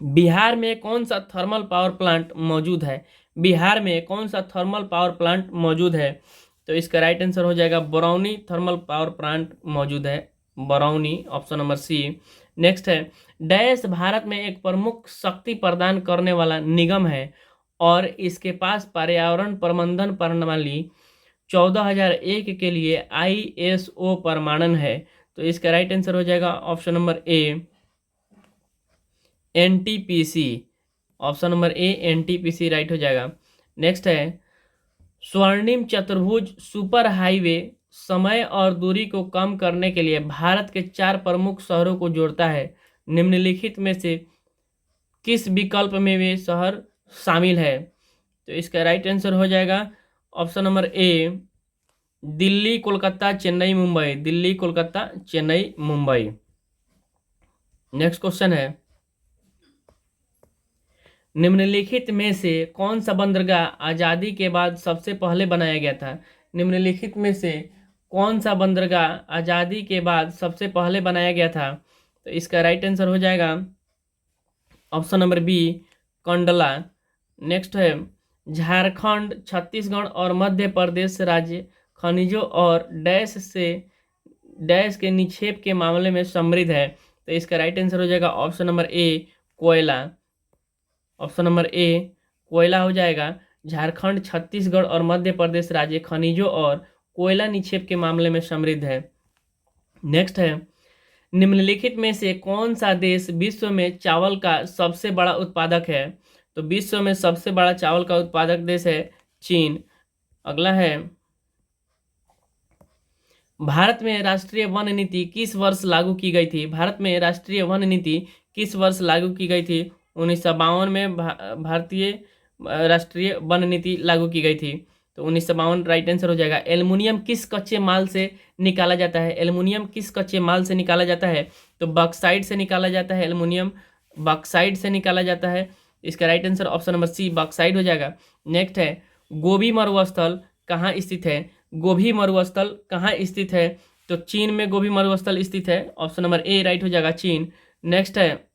बिहार में कौन सा थर्मल पावर प्लांट मौजूद है? बिहार में कौन सा थर्मल पावर प्लांट मौजूद है? तो इसका राइट आंसर हो जाएगा बरौनी थर्मल पावर प्लांट मौजूद है, Barauni, option number C. Next है, डैश भारत में एक प्रमुख शक्ति प्रदान करने वाला निगम है और इसके पास पर्यावरण प्रबंधन प्रणाली 14001 के लिए ISO प्रमाणन है। तो इसका राइट आंसर हो जाएगा ऑप्शन नंबर ए, NTPC। ऑप्शन नंबर ए, NTPC राइट हो जाएगा। नेक्स्ट है, स्वर्णिम चतुर्भुज सुपर हाईवे समय और दूरी को कम करने के लिए भारत के 4 प्रमुख शहरों को जोड़ता है। निम्नलिखित में से किस विकल्प में वे शहर शामिल है? तो इसका राइट आंसर हो जाएगा ऑप्शन नंबर ए, दिल्ली कोलकाता चेन्नई मुंबई। दिल्ली कोलकाता चेन्नई मुंबई। नेक्स्ट क्वेश्चन है, निम्नलिखित में से कौन सा बंदरगाह आज़ादी के बाद सबसे पहले बनाया गया था? निम्नलिखित में से कौन सा बंदरगाह आज़ादी के बाद सबसे पहले बनाया गया था? तो इसका राइट आंसर हो जाएगा option number B, Kandla. Next है, झारखंड, छत्तीसगढ़ और मध्य प्रदेश राज्य खनिजों और डैश के निक्षेप के मामले में समृद्ध है। तो इसका राइट आंसर हो जाएगा ऑप्शन नंबर ए, कोयला। ऑप्शन नंबर ए, कोयला हो जाएगा। झारखंड, छत्तीसगढ़ और मध्य प्रदेश राज्य खनिजों और कोयला निक्षेप के मामले में समृद्ध है। नेक्स्ट है, निम्नलिखित में से कौन सा देश विश्व में चावल का सबसे बड़ा उत्पादक है? तो विश्व में सबसे बड़ा चावल का उत्पादक देश है चीन। अगला है, भारत में राष्ट्रीय वन नीति किस वर्ष लागू की गई थी? भारत में राष्ट्रीय वन नीति किस वर्ष लागू की गई थी? 1952 में भारतीय राष्ट्रीय वन नीति लागू की गई थी। तो 1952 राइट आंसर हो जाएगा। एल्युमिनियम किस कच्चे माल से निकाला जाता है? एल्युमिनियम किस कच्चे माल से निकाला जाता है? तो बॉक्साइट से निकाला जाता है। एल्युमिनियम बॉक्साइट से निकाला जाता है। इसका right answer option number C, bauxite हो जाएगा। नेक्स्ट है, गोबी मरुस्थल कहाँ स्थित है? गोबी मरुस्थल कहाँ स्थित है? तो चीन में गोबी मरुस्थल स्थित है। ऑप्शन नंबर ए राइट हो जाएगा, चीन। नेक्स्ट है,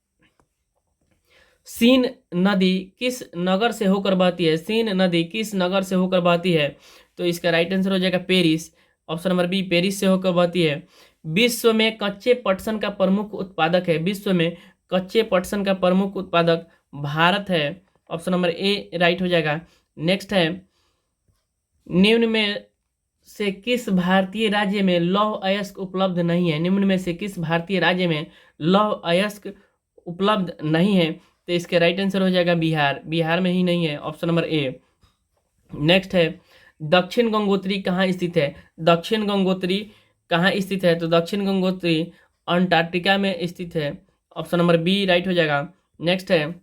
सीन नदी किस नगर से होकर बहती है? सीन नदी किस नगर से होकर बहती है? तो इसका राइट आंसर हो जाएगा Paris. Option number B, Paris से होकर बहती है। विश्व में कच्चे पटसन का प्रमुख उत्पादक है? विश्व में कच्चे पटसन का प्रमुख उत्पादक भारत है। ऑप्शन नंबर ए राइट हो जाएगा। नेक्स्ट है, निम्न में से किस भारतीय राज्य में लौह अयस्क उपलब्ध नहीं है? निम्न में से किस भारतीय राज्य में लौह अयस्क उपलब्ध नहीं है? तो इसके राइट आंसर हो जाएगा बिहार। बिहार में ही नहीं है, ऑप्शन नंबर ए। नेक्स्ट है, दक्षिण गंगोत्री कहाँ स्थित है? दक्षिण गंगोत्री कहाँ स्थित है? तो दक्षिण गंगोत्री अंटार्कटिका में स्थित है। ऑप्शन नंबर बी राइट हो जाएगा। नेक्स्ट है,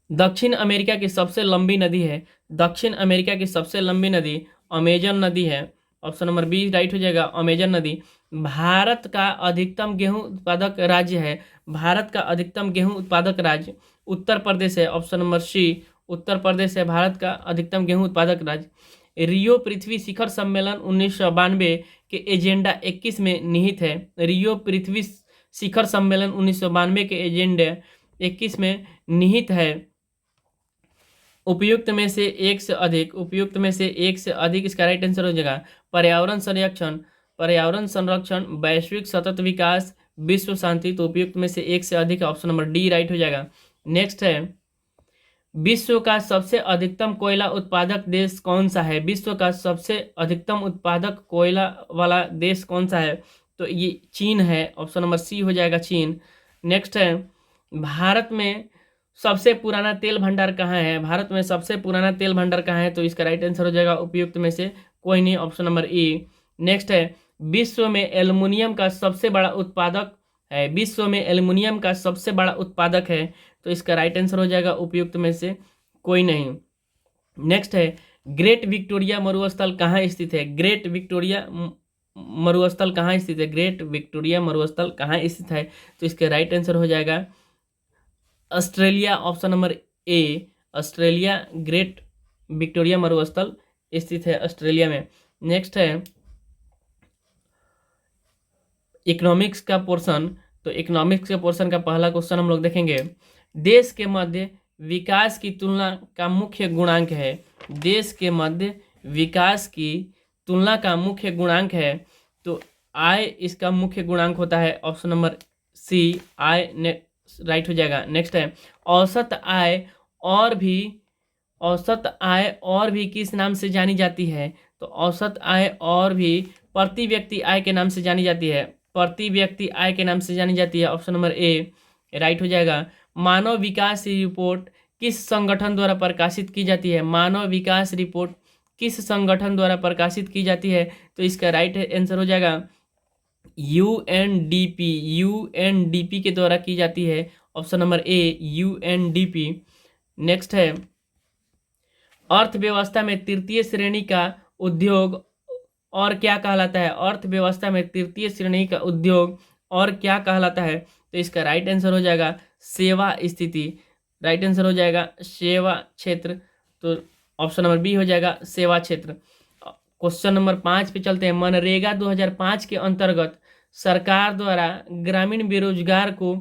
दक्षिण अमेरिका की सबसे लंबी नदी है? दक्षिण अमेरिका की सबसे लंबी नदी अमेजन नदी है। ऑप्शन नंबर बी राइट हो जाएगा, अमेजन नदी। भारत का अधिकतम गेहूं उत्पादक राज्य है? भारत का अधिकतम गेहूं उत्पादक राज्य उत्तर प्रदेश है। ऑप्शन नंबर सी, उत्तर प्रदेश है भारत का अधिकतम गेहूं उत्पादक राज्य। रियो पृथ्वी शिखर सम्मेलन 1992 के एजेंडा 21 में निहित है। रियो पृथ्वी शिखर सम्मेलन 1992 के एजेंडा 21 में निहित है। उपयुक्त में से एक से अधिक, उपयुक्त में से एक से अधिक इसका राइट आंसर हो जाएगा पर्यावरण संरक्षण, पर्यावरण संरक्षण, वैश्विक सतत विकास, विश्व शांति। तो उपयुक्त में से एक से अधिक, ऑप्शन नंबर डी राइट हो जाएगा। नेक्स्ट है, विश्व का सबसे अधिकतम कोयला उत्पादक देश कौन सा है? विश्व का सबसे अधिकतम उत्पादक कोयला वाला देश कौन सा है? तो ये चीन है। ऑप्शन नंबर सी हो जाएगा, चीन। नेक्स्ट है, भारत में सबसे पुराना तेल भंडार कहाँ है? भारत में सबसे पुराना तेल भंडार कहाँ है? तो इसका राइट आंसर हो जाएगा उपयुक्त में से कोई नहीं, ऑप्शन नंबर ए। नेक्स्ट है, विश्व में एल्युमिनियम का सबसे बड़ा उत्पादक है? विश्व में एल्युमिनियम का सबसे बड़ा उत्पादक है। तो इसका राइट आंसर हो जाएगा उपयुक्त में से कोई नहीं। नेक्स्ट है, ग्रेट विक्टोरिया मरुस्थल कहाँ स्थित है? ग्रेट विक्टोरिया मरुस्थल कहाँ स्थित है? ग्रेट विक्टोरिया मरुस्थल कहाँ स्थित है? तो इसका राइट आंसर हो जाएगा ऑस्ट्रेलिया। ऑप्शन नंबर ए, ऑस्ट्रेलिया। ग्रेट विक्टोरिया मरुस्थल स्थित है ऑस्ट्रेलिया में। नेक्स्ट है, इकोनॉमिक्स का पोर्शन। तो इकोनॉमिक्स के पोर्शन का पहला क्वेश्चन हम लोग देखेंगे, देश के मध्य विकास की तुलना का मुख्य गुणांक है? देश के मध्य विकास की तुलना का मुख्य गुणांक है? तो आय इसका मुख्य गुणांक होता है। ऑप्शन नंबर सी आय राइट हो जाएगा। नेक्स्ट है औसत आय और भी किस नाम से जानी जाती है? तो औसत आय और भी प्रति व्यक्ति आय के नाम से जानी जाती है। प्रति व्यक्ति आय के नाम से जानी जाती है। ऑप्शन नंबर ए राइट हो जाएगा। मानव विकास रिपोर्ट किस संगठन द्वारा प्रकाशित की जाती है? मानव विकास रिपोर्ट किस संगठन द्वारा प्रकाशित की जाती है? तो इसका राइट आंसर हो जाएगा यूएनडीपी। यूएनडीपी के द्वारा की जाती है। ऑप्शन नंबर ए यूएनडीपी। नेक्स्ट है अर्थव्यवस्था में तृतीय श्रेणी का उद्योग और क्या कहलाता है? अर्थव्यवस्था में तृतीय श्रेणी का उद्योग और क्या कहलाता है? तो इसका राइट आंसर हो जाएगा सेवा स्थिति। राइट आंसर हो जाएगा सेवा क्षेत्र। तो ऑप्शन नंबर बी हो जाएगा सेवा क्षेत्र। क्वेश्चन नंबर 5 पे चलते हैं। मनरेगा 2005 के अंतर्गत सरकार द्वारा ग्रामीण बेरोजगार को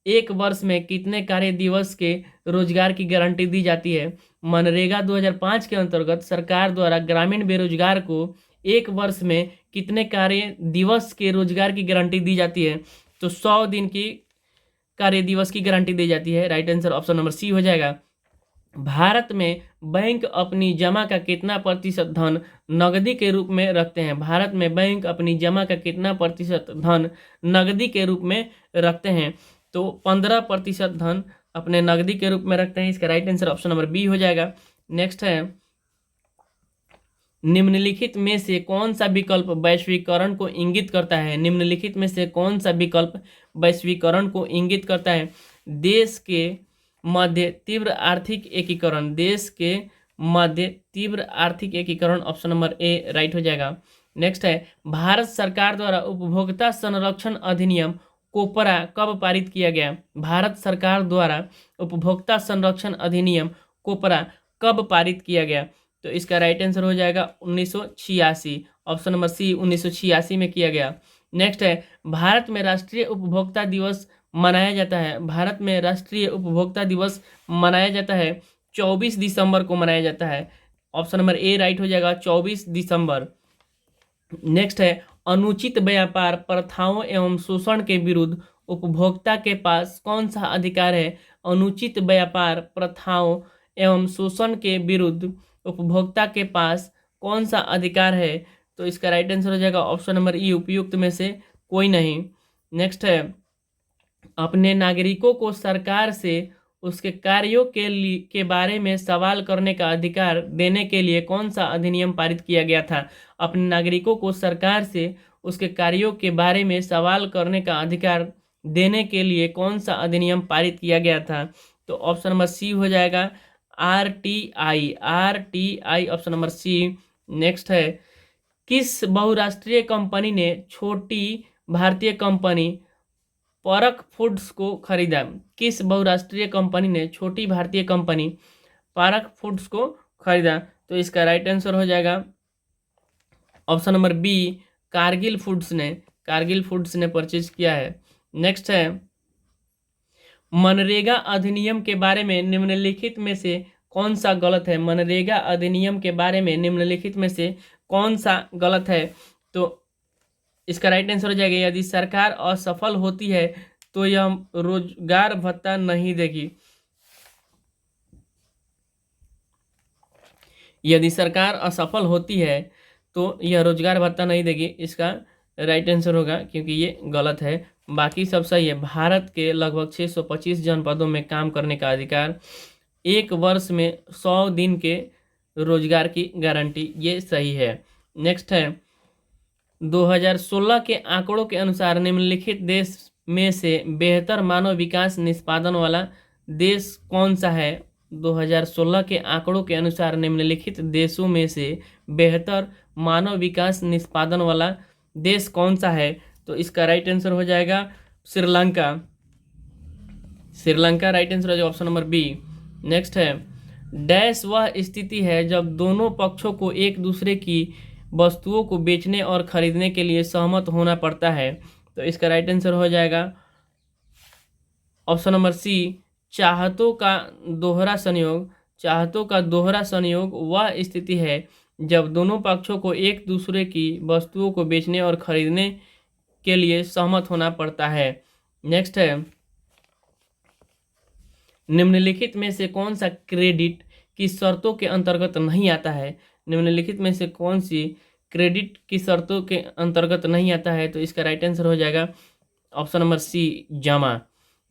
एक वर्ष में कितने कार्य दिवस के रोजगार की गारंटी दी जाती है? मनरेगा 2005 के अंतर्गत सरकार द्वारा ग्रामीण बेरोजगार को एक वर्ष में कितने कार्य दिवस के रोजगार की गारंटी दी जाती है? तो 100 दिन की कार्य दिवस की गारंटी दी जाती है। Right answer option number C हो जाएगा। भारत में बैंक अपनी जमा का कितना प्रतिशत धन नकदी के रूप में रखते हैं? भारत में बैंक अपनी जमा का कितना प्रतिशत धन नकदी के रूप में रखते हैं? तो 15% धन अपने नकदी के रूप में रखते हैं। इसका right answer option number B हो जाएगा। नेक्स्ट है निम्नलिखित में से कौन सा विकल्प वैश्वीकरण को इंगित करता है? निम्नलिखित में से कौन सा विकल्प वैश्वीकरण को इंगित करता है? देश के मध्य तीव्र आर्थिक एकीकरण। देश के मध्य तीव्र आर्थिक एकीकरण। ऑप्शन नंबर ए राइट हो जाएगा। नेक्स्ट है भारत सरकार द्वारा उपभोक्ता संरक्षण अधिनियम कोपरा कब पारित किया गया? भारत सरकार द्वारा उपभोक्ता संरक्षण अधिनियम कोपरा कब पारित किया गया? तो इसका राइट आंसर हो जाएगा 1986। ऑप्शन नंबर सी 1986 में किया गया। नेक्स्ट है भारत में राष्ट्रीय उपभोक्ता दिवस मनाया जाता है। भारत में राष्ट्रीय उपभोक्ता दिवस मनाया जाता है 24 दिसंबर को मनाया जाता है। ऑप्शन नंबर ए राइट हो जाएगा 24 दिसंबर। नेक्स्ट है अनुचित व्यापार प्रथाओं एवं शोषण के विरुद्ध उपभोक्ता के पास कौन सा अधिकार है? अनुचित व्यापार प्रथाओं एवं शोषण के विरुद्ध उपभोक्ता के पास कौन सा अधिकार है? तो इसका राइट आंसर हो जाएगा ऑप्शन नंबर ई उपयुक्त में से कोई नहीं। नेक्स्ट है अपने नागरिकों को सरकार से उसके कार्यों के बारे में सवाल करने का अधिकार देने के लिए कौन सा अधिनियम पारित किया गया था? अपने नागरिकों को सरकार से उसके कार्यों के बारे में सवाल करने का अधिकार देने के लिए कौन सा अधिनियम पारित किया गया था? तो ऑप्शन नंबर सी हो जाएगा RTI. RTI option number C. Next है किस बहुराष्ट्रीय कंपनी ने छोटी भारतीय कंपनी परक फूड्स को खरीदा? किस बहुराष्ट्रीय कंपनी ने छोटी भारतीय कंपनी परक फूड्स को खरीदा? तो इसका राइट आंसर हो जाएगा option number B Cargill Foods ने। कारगिल फूड्स ने परचेज किया है। नेक्स्ट है मनरेगा अधिनियम के बारे में निम्नलिखित में से कौन सा गलत है? मनरेगा अधिनियम के बारे में निम्नलिखित में से कौन सा गलत है? तो इसका राइट आंसर हो जाएगा यदि सरकार असफल होती है तो यह रोजगार भत्ता नहीं देगी। यदि सरकार असफल होती है तो यह रोजगार भत्ता नहीं देगी। इसका राइट आंसर होगा क्योंकि ये गलत है। बाकी सब सही है। भारत के लगभग 625 जनपदों में काम करने का अधिकार, एक वर्ष में 100 दिन के रोजगार की गारंटी, ये सही है। नेक्स्ट है 2016 के आंकड़ों के अनुसार निम्नलिखित देश में से बेहतर मानव विकास निष्पादन वाला देश कौन सा है? 2016 के आंकड़ों के अनुसार निम्नलिखित देशों में से बेहतर मानव विकास निष्पादन वाला देश कौन सा है? तो इसका राइट आंसर हो जाएगा श्रीलंका। श्रीलंका राइट आंसर हो जाएगा ऑप्शन नंबर बी। नेक्स्ट है डैश वह स्थिति है जब दोनों पक्षों को एक दूसरे की वस्तुओं को बेचने और खरीदने के लिए सहमत होना पड़ता है। तो इसका राइट आंसर हो जाएगा ऑप्शन नंबर सी चाहतों का दोहरा संयोग। चाहतों का दोहरा संयोग वह स्थिति है जब दोनों पक्षों को एक दूसरे की वस्तुओं को बेचने और खरीदने के लिए सहमत होना पड़ता है। नेक्स्ट है, निम्नलिखित में से कौन सा क्रेडिट की शर्तों के अंतर्गत नहीं आता है? निम्नलिखित में से कौन सी क्रेडिट की शर्तों के अंतर्गत नहीं आता है? तो इसका राइट आंसर हो जाएगा ऑप्शन नंबर सी, जमा।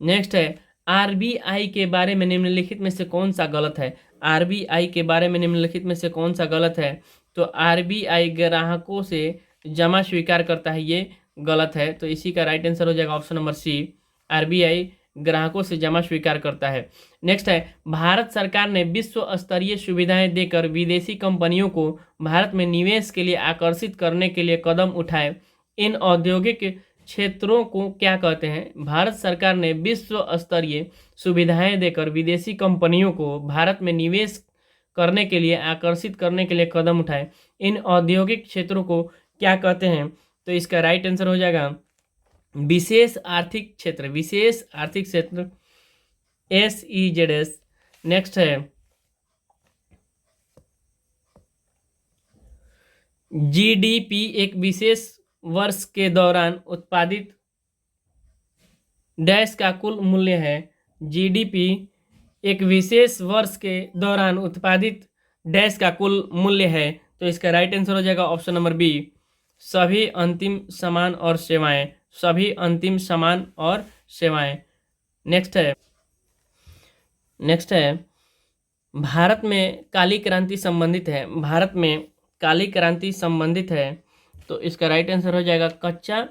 नेक्स्ट है, आरबीआई के बारे में निम्नलिखित में से कौन सा गलत है? आरबीआई के बारे में निम्नलिखित में से कौन सा गलत है? तो आरबीआई ग्राहकों से जमा स्वीकार करता है, ये गलत है। तो इसी का राइट आंसर हो जाएगा ऑप्शन नंबर सी, आरबीआई ग्राहकों से जमा स्वीकार करता है। नेक्स्ट है, भारत सरकार ने विश्व स्तरीय सुविधाएं देकर विदेशी कंपनियों को भारत में निवेश के लिए आकर्षित करने के लिए कदम उठाए। इन औद्योगिक क्षेत्रों को क्या कहते हैं? भारत सरकार ने विश्व स्तरीय सुविधाएं देकर विदेशी कंपनियों को भारत में निवेश करने के लिए आकर्षित करने के लिए कदम उठाए। इन औद्योगिक क्षेत्रों को क्या कहते हैं? तो इसका राइट आंसर हो जाएगा विशेष आर्थिक क्षेत्र, विशेष आर्थिक क्षेत्र, SEZS। नेक्स्ट है, GDP एक विशेष वर्ष के दौरान उत्पादित डैश का कुल मूल्य है। GDP एक विशेष वर्ष के दौरान उत्पादित डैश का कुल मूल्य है। तो इसका राइट आंसर हो जाएगा ऑप्शन नंबर बी, सभी अंतिम सामान और सेवाएं, सभी अंतिम सामान और सेवाएं। नेक्स्ट है, भारत में काली क्रांति संबंधित है, भारत में काली क्रांति संबंधित है। तो इसका राइट आंसर हो जाएगा कच्चा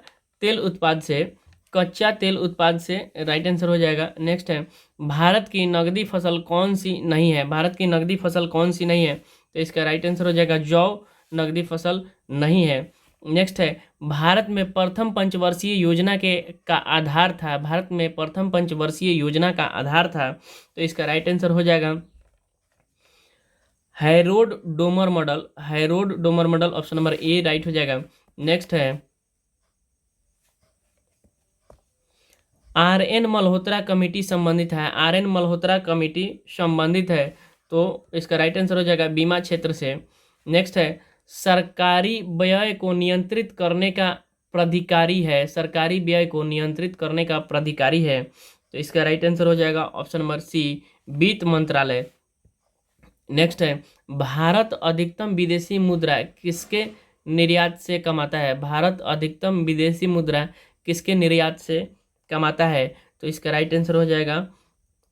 तेल उत्पाद से, कच्चा तेल उत्पाद से राइट आंसर हो जाएगा। नेक्स्ट है, भारत की नगदी फसल कौन सी नहीं है? भारत की नगदी फसल कौन सी नहीं है? तो इसका राइट आंसर हो जाएगा जौ नगदी फसल नहीं है। नेक्स्ट है, भारत में प्रथम पंचवर्षीय योजना के का आधार था, भारत में प्रथम पंचवर्षीय योजना का आधार था। तो इसका राइट आंसर हो जाएगा Harold Domar model, Harold Domar model, option number ए राइट हो जाएगा। नेक्स्ट है, RN मल्होत्रा कमेटी संबंधित है, RN मल्होत्रा कमेटी संबंधित है। तो इसका राइट आंसर हो जाएगा बीमा क्षेत्र से। नेक्स्ट है, सरकारी व्यय को नियंत्रित करने का प्राधिकारी है, सरकारी व्यय को नियंत्रित करने का प्राधिकारी है। तो इसका राइट आंसर हो जाएगा ऑप्शन नंबर सी, वित्त मंत्रालय। नेक्स्ट है, भारत अधिकतम विदेशी मुद्रा किसके निर्यात से कमाता है? भारत अधिकतम विदेशी मुद्रा किसके निर्यात से कमाता है? तो इसका राइट आंसर हो जाएगा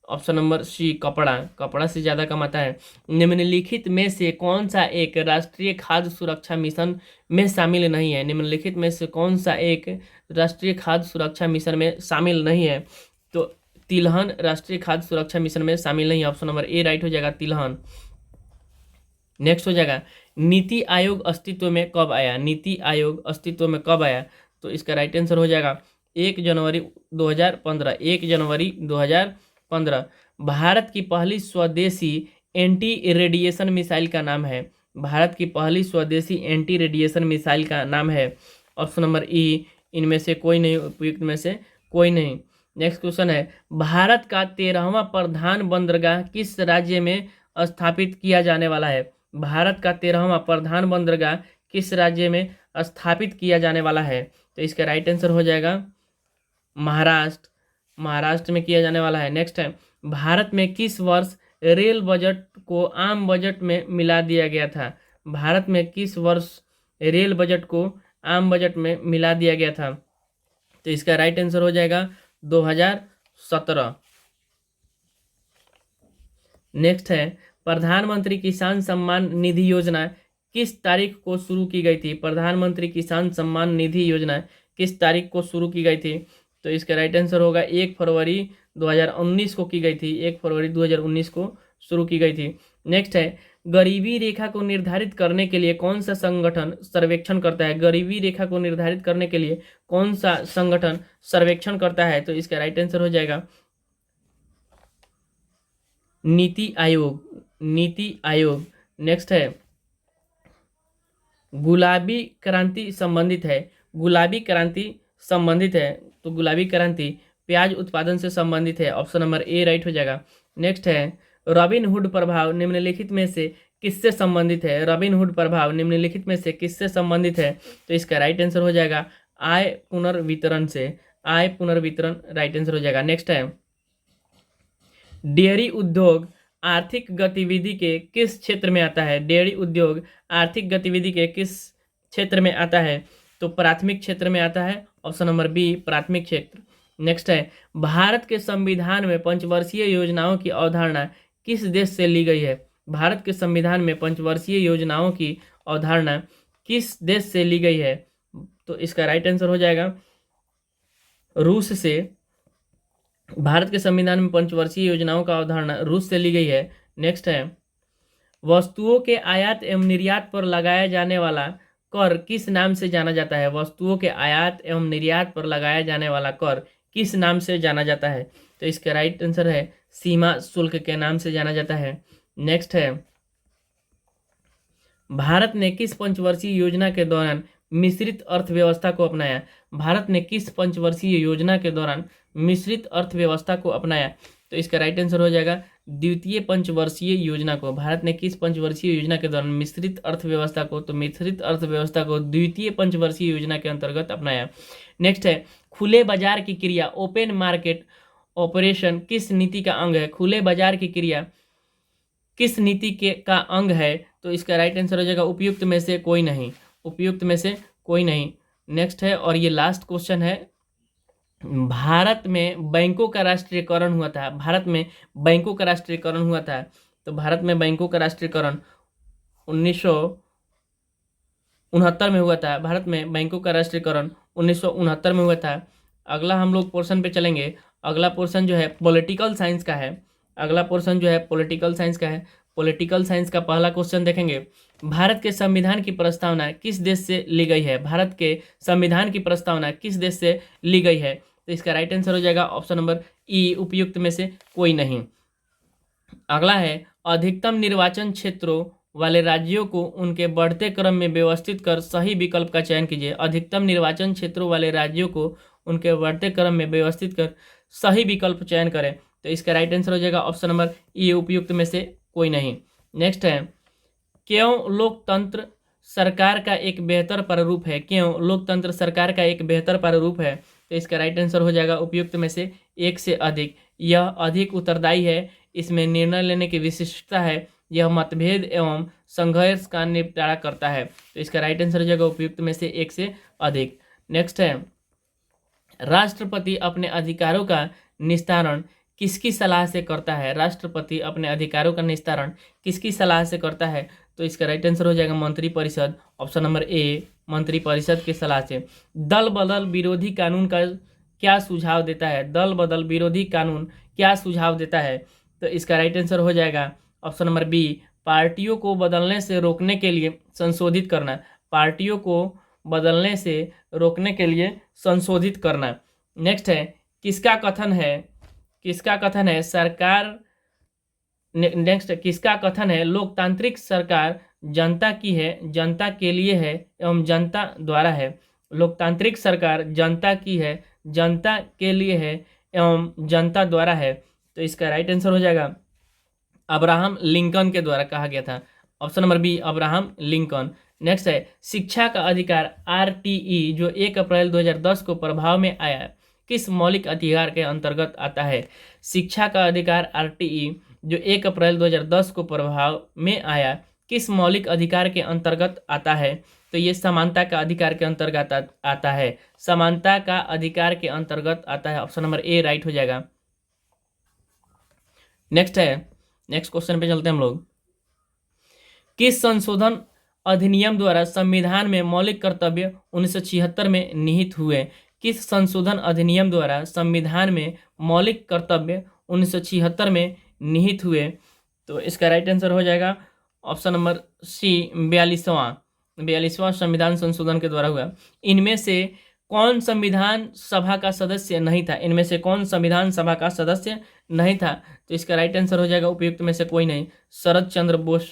ऑप्शन नंबर सी, कपड़ा, कपड़ा से ज़्यादा कमाता है। निम्नलिखित में से कौन सा एक राष्ट्रीय खाद्य सुरक्षा मिशन में शामिल नहीं है? निम्नलिखित में से कौन सा एक राष्ट्रीय खाद्य सुरक्षा मिशन में शामिल नहीं है? तो तिलहन राष्ट्रीय खाद्य सुरक्षा मिशन में शामिल नहीं है, ऑप्शन नंबर ए राइट हो जाएगा, तिलहन। नेक्स्ट हो जाएगा, नीति आयोग अस्तित्व में कब आया? नीति आयोग अस्तित्व में कब आया? तो इसका राइट आंसर हो जाएगा 1 जनवरी 2015, 1 जनवरी 2015। भारत की पहली स्वदेशी एंटी रेडिएशन मिसाइल का नाम है, भारत की पहली स्वदेशी एंटी रेडिएशन मिसाइल का नाम है, ऑप्शन नंबर ई, इनमें से कोई नहीं, उपयुक्त में से कोई नहीं। नेक्स्ट क्वेश्चन है, भारत का 13वां प्रधान बंदरगाह किस राज्य में स्थापित किया जाने वाला है? भारत का 13वां प्रधान बंदरगाह किस राज्य में स्थापित किया जाने वाला है? तो इसका राइट आंसर हो जाएगा महाराष्ट्र, महाराष्ट्र में किया जाने वाला है। नेक्स्ट है, भारत में किस वर्ष रेल बजट को आम बजट में मिला दिया गया था? भारत में किस वर्ष रेल बजट को आम बजट में मिला दिया गया था? तो इसका राइट आंसर हो जाएगा 2017। नेक्स्ट है, प्रधानमंत्री किसान सम्मान निधि योजना किस तारीख को शुरू की गई थी? प्रधानमंत्री किसान सम्मान निधि योजना किस तारीख को शुरू की गई थी? तो इसका राइट आंसर होगा 1 फरवरी 2019 को की गई थी, 1 फरवरी 2019 को शुरू की गई थी। नेक्स्ट है, गरीबी रेखा को निर्धारित करने के लिए कौन सा संगठन सर्वेक्षण करता है? गरीबी रेखा को निर्धारित करने के लिए कौन सा संगठन सर्वेक्षण करता है? तो इसका राइट आंसर हो जाएगा नीति आयोग, नीति आयोग। नेक्स्ट है, गुलाबी क्रांति संबंधित है, गुलाबी क्रांति संबंधित है। तो गुलाबी क्रांति प्याज उत्पादन से संबंधित है, ऑप्शन नंबर ए राइट हो जाएगा। नेक्स्ट है, रॉबिनहुड प्रभाव निम्नलिखित में से किससे संबंधित है? रॉबिनहुड प्रभाव निम्नलिखित में से किससे संबंधित है? तो इसका राइट आंसर हो जाएगा आय पुनर्वितरण से, आय पुनर्वितरण राइट आंसर हो जाएगा। नेक्स्ट है, डेयरी उद्योग आर्थिक गतिविधि के किस क्षेत्र में आता है? डेयरी उद्योग आर्थिक गतिविधि के किस क्षेत्र में आता है? तो प्राथमिक क्षेत्र में आता है, ऑप्शन नंबर बी प्राथमिक क्षेत्र। नेक्स्ट है, भारत के संविधान में पंचवर्षीय योजनाओं की अवधारणा किस देश से ली गई है? भारत के संविधान में पंचवर्षीय योजनाओं की अवधारणा किस देश से ली गई है? तो इसका राइट आंसर हो जाएगा रूस से। भारत के संविधान में पंचवर्षीय योजनाओं का अवधारणा रूस से ली गई है। नेक्स्ट है, वस्तुओं के आयात एवं निर्यात पर लगाया जाने वाला कर किस नाम से जाना जाता है? वस्तुओं के आयात एवं निर्यात पर लगाया जाने वाला कर किस नाम से जाना जाता है? तो इसका राइट आंसर है सीमा शुल्क के नाम से जाना जाता है। नेक्स्ट है, भारत ने किस पंचवर्षीय योजना के दौरान मिश्रित अर्थव्यवस्था को अपनाया? भारत ने किस पंचवर्षीय योजना के दौरान मिश्रित अर्थव्यवस्था को अपनाया? तो इसका राइट आंसर हो जाएगा द्वितीय पंचवर्षीय योजना को। भारत ने किस पंचवर्षीय योजना के दौरान मिश्रित अर्थव्यवस्था को, तो मिश्रित अर्थव्यवस्था को द्वितीय पंचवर्षीय योजना के अंतर्गत अपनाया। नेक्स्ट है, खुले बाजार की क्रिया ओपन मार्केट ऑपरेशन किस नीति का अंग है? खुले बाजार की क्रिया किस नीति के का अंग है? तो इसका राइट आंसर हो जाएगा उपयुक्त में से कोई नहीं, उपयुक्त में से कोई नहीं। नेक्स्ट है, और ये लास्ट क्वेश्चन है, भारत में बैंकों का राष्ट्रीयकरण हुआ था। भारत में बैंकों का राष्ट्रीयकरण हुआ था। तो भारत में बैंकों का राष्ट्रीयकरण 1969 में हुआ था। भारत में बैंकों का राष्ट्रीयकरण 1969 में हुआ था। अगला हम लोग पोर्शन पे चलेंगे। अगला पोर्शन जो है पॉलिटिकल साइंस का है। अगला पोर्शन जो है पॉलिटिकल साइंस का है। पॉलिटिकल साइंस का पहला क्वेश्चन देखेंगे, भारत के संविधान की प्रस्तावना किस देश से ली गई है? भारत के संविधान की प्रस्तावना किस देश से ली गई है? तो इसका राइट आंसर हो जाएगा ऑप्शन नंबर ई उपयुक्त में से कोई नहीं। अगला है, अधिकतम निर्वाचन क्षेत्रों वाले राज्यों को उनके बढ़ते क्रम में व्यवस्थित कर सही विकल्प का चयन कीजिए। अधिकतम निर्वाचन क्षेत्रों वाले राज्यों को उनके बढ़ते क्रम में व्यवस्थित कर सही विकल्प चयन करें। तो इसका राइट आंसर हो जाएगा ऑप्शन नंबर ई उपयुक्त में से कोई नहीं। नेक्स्ट है, क्यों लोकतंत्र सरकार का एक बेहतर प्रारूप है? क्यों लोकतंत्र सरकार का एक बेहतर प्रारूप है? तो इसका राइट आंसर हो जाएगा उपयुक्त में से एक से अधिक। यह अधिक उत्तरदायी है, इसमें निर्णय लेने की विशिष्टता है, यह मतभेद एवं संघर्ष का निपटारा करता है। तो इसका राइट आंसर हो जाएगा उपयुक्त में से एक से अधिक। नेक्स्ट है, राष्ट्रपति अपने अधिकारों का निस्तारण किसकी सलाह से करता है? राष्ट्रपति अपने अधिकारों का निस्तारण किसकी सलाह से करता है? तो इसका राइट आंसर हो जाएगा मंत्रिपरिषद, ऑप्शन नंबर ए मंत्रिपरिषद की सलाह से। दल बदल विरोधी कानून का क्या सुझाव देता है? दल बदल विरोधी कानून क्या सुझाव देता है? तो इसका राइट आंसर हो जाएगा ऑप्शन नंबर बी पार्टियों को बदलने से रोकने के लिए संशोधित करना। पार्टियों को बदलने से रोकने के लिए संशोधित करना। नेक्स्ट है, किसका कथन है, किसका कथन है सरकार नेक्स्ट किसका कथन है लोकतांत्रिक सरकार जनता की है, जनता के लिए है एवं जनता द्वारा है। लोकतांत्रिक सरकार जनता की है, जनता के लिए है एवं जनता द्वारा है। तो इसका राइट आंसर हो जाएगा अब्राहम लिंकन के द्वारा कहा गया था, option number B Abraham Lincoln. Next है, शिक्षा का अधिकार आरटीई जो 1 अप्रैल 2010 को प्रभाव में आया किस मौलिक अधिकार के अंतर्गत आता है? शिक्षा का अधिकार आरटीई जो 1 अप्रैल 2010 को प्रभाव में आया किस मौलिक अधिकार के अंतर्गत आता है? तो ये समानता का अधिकार के अंतर्गत आता है। समानता का अधिकार के अंतर्गत आता है, ऑप्शन नंबर ए राइट हो जाएगा। नेक्स्ट है, नेक्स्ट क्वेश्चन पे चलते हैं हम लोग। किस संशोधन अधिनियम द्वारा संविधान में मौलिक कर्तव्य 1976 में निहित हुए? किस संशोधन अधिनियम द्वारा संविधान में मौलिक कर्तव्य 1976 में निहित हुए? तो इसका राइट आंसर हो जाएगा ऑप्शन नंबर सी 42वां संविधान संशोधन के द्वारा हुआ। इनमें से कौन संविधान सभा का सदस्य नहीं था? इनमें से कौन संविधान सभा का सदस्य नहीं था? तो इसका राइट आंसर हो जाएगा उपयुक्त में से कोई नहीं। शरद चंद्र बोस,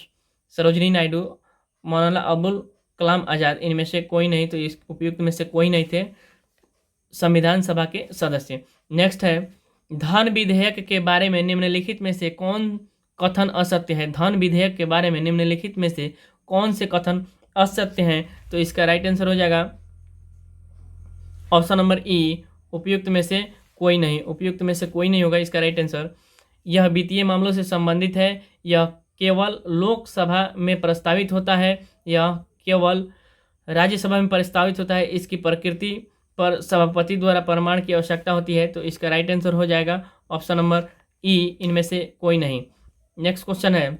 सरोजिनी नायडू, मौलाना अबुल कलाम आज़ाद, इनमें से कोई नहीं। तो इस उपयुक्त में से कोई नहीं थे संविधान सभा के सदस्य। नेक्स्ट है, धन विधेयक के बारे में निम्नलिखित में से कौन कथन असत्य है? धन विधेयक के बारे में निम्नलिखित में से कौन से कथन असत्य हैं? तो इसका राइट आंसर हो जाएगा ऑप्शन नंबर ई, उपयुक्त में से कोई नहीं। उपयुक्त में से कोई नहीं होगा इसका राइट आंसर। यह वित्तीय मामलों से संबंधित है। यह केवल लोकसभा में प्रस्तावित होता है। यह केवल राज्यसभा में प्रस्तावित होता है। इसकी प्रकृति पर सभापति द्वारा प्रमाण की आवश्यकता होती है। तो इसका राइट आंसर हो जाएगा ऑप्शन नंबर ई, इनमें से कोई नहीं। नेक्स्ट क्वेश्चन है,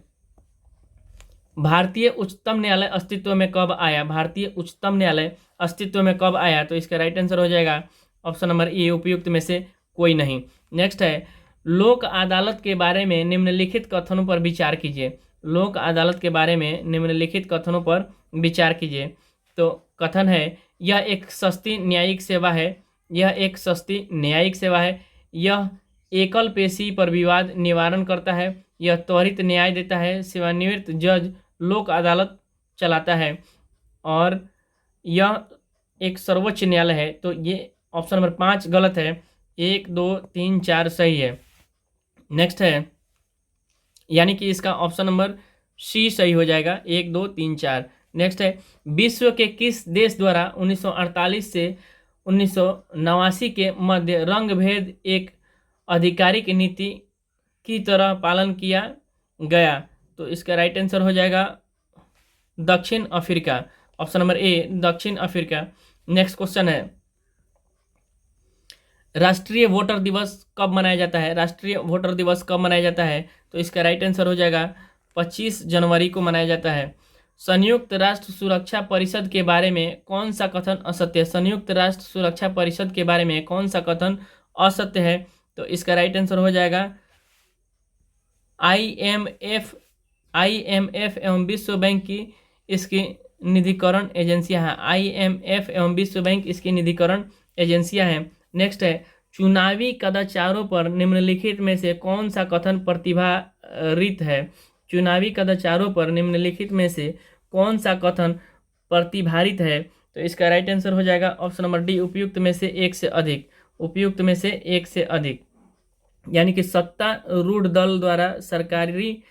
भारतीय उच्चतम न्यायालय अस्तित्व में कब आया? भारतीय उच्चतम न्यायालय अस्तित्व में कब आया? तो इसका राइट आंसर हो जाएगा ऑप्शन नंबर ए, उपयुक्त में से कोई नहीं। नेक्स्ट है, लोक अदालत के बारे में निम्नलिखित कथनों पर विचार कीजिए। लोक अदालत के बारे में निम्नलिखित कथनों पर विचार कीजिए। तो कथन है, यह एक सस्ती न्यायिक सेवा है। यह एक सस्ती न्यायिक सेवा है। यह एकल पेशी पर विवाद निवारण करता है। यह त्वरित न्याय देता है। सेवानिवृत्त जज लोक अदालत चलाता है। और यह एक सर्वोच्च न्यायालय है। तो ये ऑप्शन नंबर 5 गलत है। 1, 2, 3, 4 सही है। नेक्स्ट है, यानी कि इसका ऑप्शन नंबर सी सही हो जाएगा। 1, 2, 3, 4। नेक्स्ट है, विश्व के किस देश द्वारा 1948 से 1989 के मध्य रंग भेद एक आधिकारिक नीति की तरह पालन किया गया? तो इसका राइट आंसर हो जाएगा दक्षिण अफ्रीका। ऑप्शन नंबर ए, दक्षिण अफ्रीका। नेक्स्ट क्वेश्चन है, राष्ट्रीय वोटर दिवस कब मनाया जाता है? राष्ट्रीय वोटर दिवस कब मनाया जाता है? तो इसका राइट आंसर हो जाएगा 25 जनवरी को मनाया जाता है। संयुक्त राष्ट्र सुरक्षा परिषद के बारे में कौन सा कथन असत्य है? संयुक्त राष्ट्र सुरक्षा परिषद के बारे में कौन सा कथन असत्य है? तो इसका राइट आंसर हो जाएगा आईएमएफ एवं विश्व बैंक की इसकी निधिकरण एजेंसियां हैं। आईएमएफ एवं विश्व बैंक इसकी निधिकरण एजेंसियां हैं। नेक्स्ट है, चुनावी कदाचारों पर निम्नलिखित में से कौन सा कथन प्रतिभारित है? चुनावी कदाचारों पर निम्नलिखित में से कौन सा कथन प्रतिभारित है? तो इसका राइट आंसर हो जाएगा ऑप्शन नंबर डी, उपयुक्त में से एक से अधिक। उपयुक्त में से एक से अधिक, यानी कि सत्तारूढ़ दल द्वारा सरकारी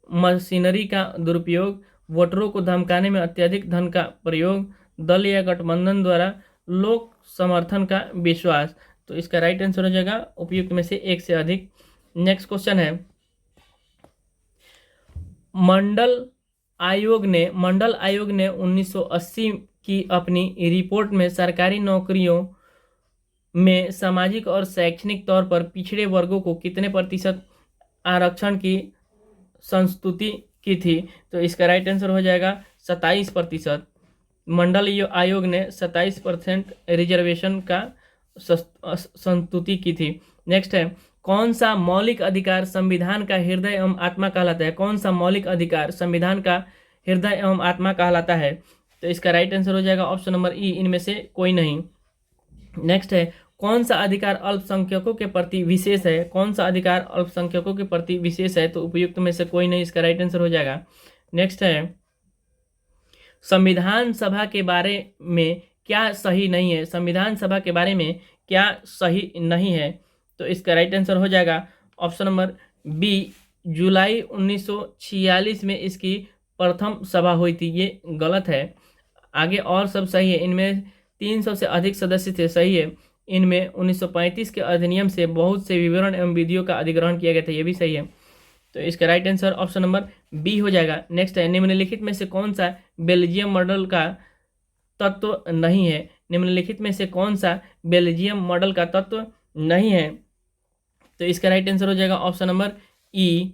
मशीनरी का दुरुपयोग, वोटरों को धमकाने में अत्यधिक धन का प्रयोग, दल या गठबंधन द्वारा लोक समर्थन का विश्वास। तो इसका राइट आंसर हो जाएगा उपयुक्त में से एक से अधिक। नेक्स्ट क्वेश्चन है, मंडल आयोग ने 1980 की अपनी रिपोर्ट में सरकारी नौकरियों में सामाजिक और शैक्षणिक तौर पर पिछड़े वर्गों को कितने प्रतिशत आरक्षण की संस्तुति की थी? तो इसका राइट आंसर हो जाएगा 27%। मंडल आयोग ने 27% रिजर्वेशन का संस्तुति की थी। नेक्स्ट है, कौन सा मौलिक अधिकार संविधान का हृदय एवं आत्मा कहलाता है? कौन सा मौलिक अधिकार संविधान का हृदय एवं आत्मा कहलाता है? तो इसका राइट आंसर हो जाएगा ऑप्शन नंबर ई, इनमें से कोई नहीं। नेक्स्ट है, कौन सा अधिकार अल्पसंख्यकों के प्रति विशेष है? कौन सा अधिकार अल्पसंख्यकों के प्रति विशेष है? तो उपयुक्त में से कोई नहीं, इसका राइट आंसर हो जाएगा। नेक्स्ट है, संविधान सभा के बारे में क्या सही नहीं है? संविधान सभा के बारे में क्या सही नहीं है? तो इसका राइट आंसर हो जाएगा ऑप्शन नंबर बी, जुलाई 1946 में इसकी प्रथम सभा हुई थी। ये गलत है। आगे और सब सही है। इनमें 300 से अधिक सदस्य थे, सही है। इनमें 1935 के अधिनियम से बहुत से विवरण एवं विधियों का अधिग्रहण किया गया था, ये भी सही है। तो इसका right answer option number B हो जाएगा। नेक्स्ट है, निम्नलिखित में से कौन सा बेल्जियम मॉडल का तत्व नहीं है? निम्नलिखित में से कौन सा बेल्जियम मॉडल का तत्व नहीं है? तो इसका राइट आंसर हो जाएगा ऑप्शन नंबर ई।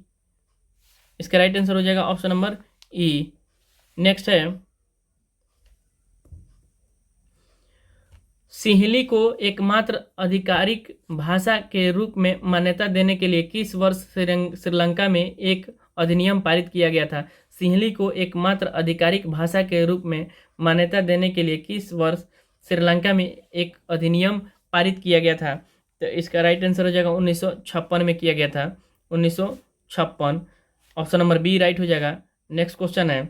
इसका राइट आंसर हो जाएगा ऑप्शन नंबर ई। नेक्स्ट है, सिंहली को एकमात्र आधिकारिक भाषा के रूप में मान्यता देने के लिए किस वर्ष श्रीलंका में एक अधिनियम पारित किया गया था? सिंहली को एकमात्र आधिकारिक भाषा के रूप में मान्यता देने के लिए किस वर्ष श्रीलंका में एक अधिनियम पारित किया गया था? तो इसका राइट आंसर हो जाएगा 1956 में किया गया था। 1956, ऑप्शन नंबर बी राइट हो जाएगा। नेक्स्ट क्वेश्चन है,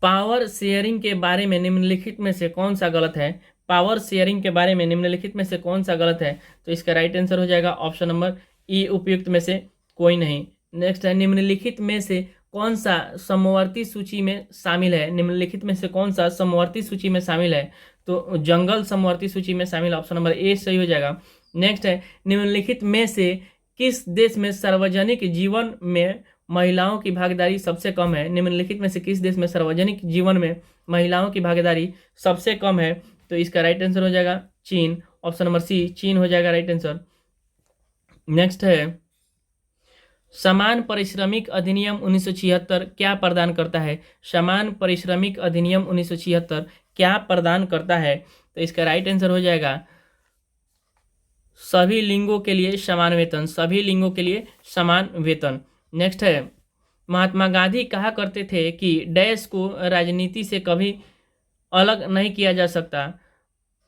पावर शेयरिंग के बारे में निम्नलिखित में से कौन सा गलत है? पावर शेयरिंग के बारे में निम्नलिखित में से कौन सा गलत है? तो इसका राइट आंसर हो जाएगा ऑप्शन नंबर ई, उपयुक्त में से कोई नहीं। नेक्स्ट है, निम्नलिखित में से कौन सा समवर्ती सूची में शामिल है? निम्नलिखित में से कौन सा समवर्ती सूची में शामिल है? तो जंगल समवर्ती सूची में शामिल, ऑप्शन नंबर ए सही हो जाएगा। नेक्स्ट है, निम्नलिखित में से किस देश में सार्वजनिक जीवन में महिलाओं की भागीदारी सबसे कम है? निम्नलिखित में से किस देश में सार्वजनिक जीवन में महिलाओं की भागीदारी सबसे कम है? तो इसका राइट आंसर हो जाएगा चीन, ऑप्शन नंबर सी चीन हो जाएगा राइट आंसर। नेक्स्ट है, समान पारिश्रमिक अधिनियम 1976 क्या प्रदान करता है? समान पारिश्रमिक अधिनियम 1976 क्या प्रदान करता है? तो इसका राइट आंसर हो जाएगा सभी लिंगों के लिए समान वेतन, सभी लिंगों के लिए समान वेतन। नेक्स्ट है, महात्मा गांधी कहा करते थे कि डैश को राजनीति से कभी अलग नहीं किया जा सकता।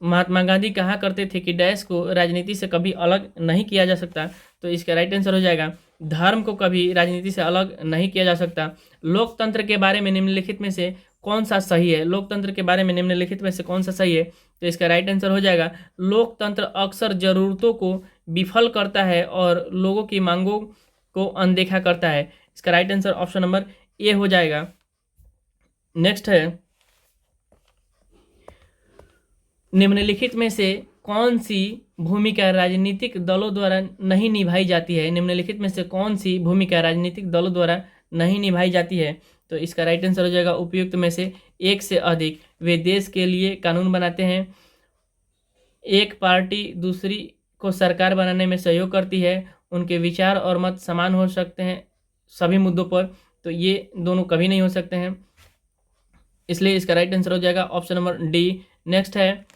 महात्मा गांधी कहा करते थे कि डैश को राजनीति से कभी अलग नहीं किया जा सकता। तो इसका राइट आंसर हो जाएगा धर्म को कभी राजनीति से अलग नहीं किया जा सकता। लोकतंत्र के बारे में निम्नलिखित में से कौन सा सही है? लोकतंत्र के बारे में निम्नलिखित में से कौन सा सही है? तो इसका राइट आंसर हो जाएगा लोकतंत्र अक्सर जरूरतों को विफल करता है और लोगों की मांगों को अनदेखा करता है। इसका right answer option number A हो जाएगा। नेक्स्ट है, निम्नलिखित में से कौन सी भूमिका राजनीतिक दलों द्वारा नहीं निभाई जाती है? निम्नलिखित में से कौन सी भूमिका राजनीतिक दलों द्वारा नहीं निभाई जाती है? तो इसका राइट आंसर हो जाएगा उपयुक्त में से एक से अधिक। वे देश के लिए कानून बनाते हैं, एक पार्टी दूसरी को सरकार बनाने में सहयोग करती है, उनके विचार और मत समान हो सकते हैं सभी मुद्दों पर, तो ये दोनों कभी नहीं हो सकते हैं, इसलिए इसका राइट आंसर हो जाएगा ऑप्शन नंबर डी। नेक्स्ट है,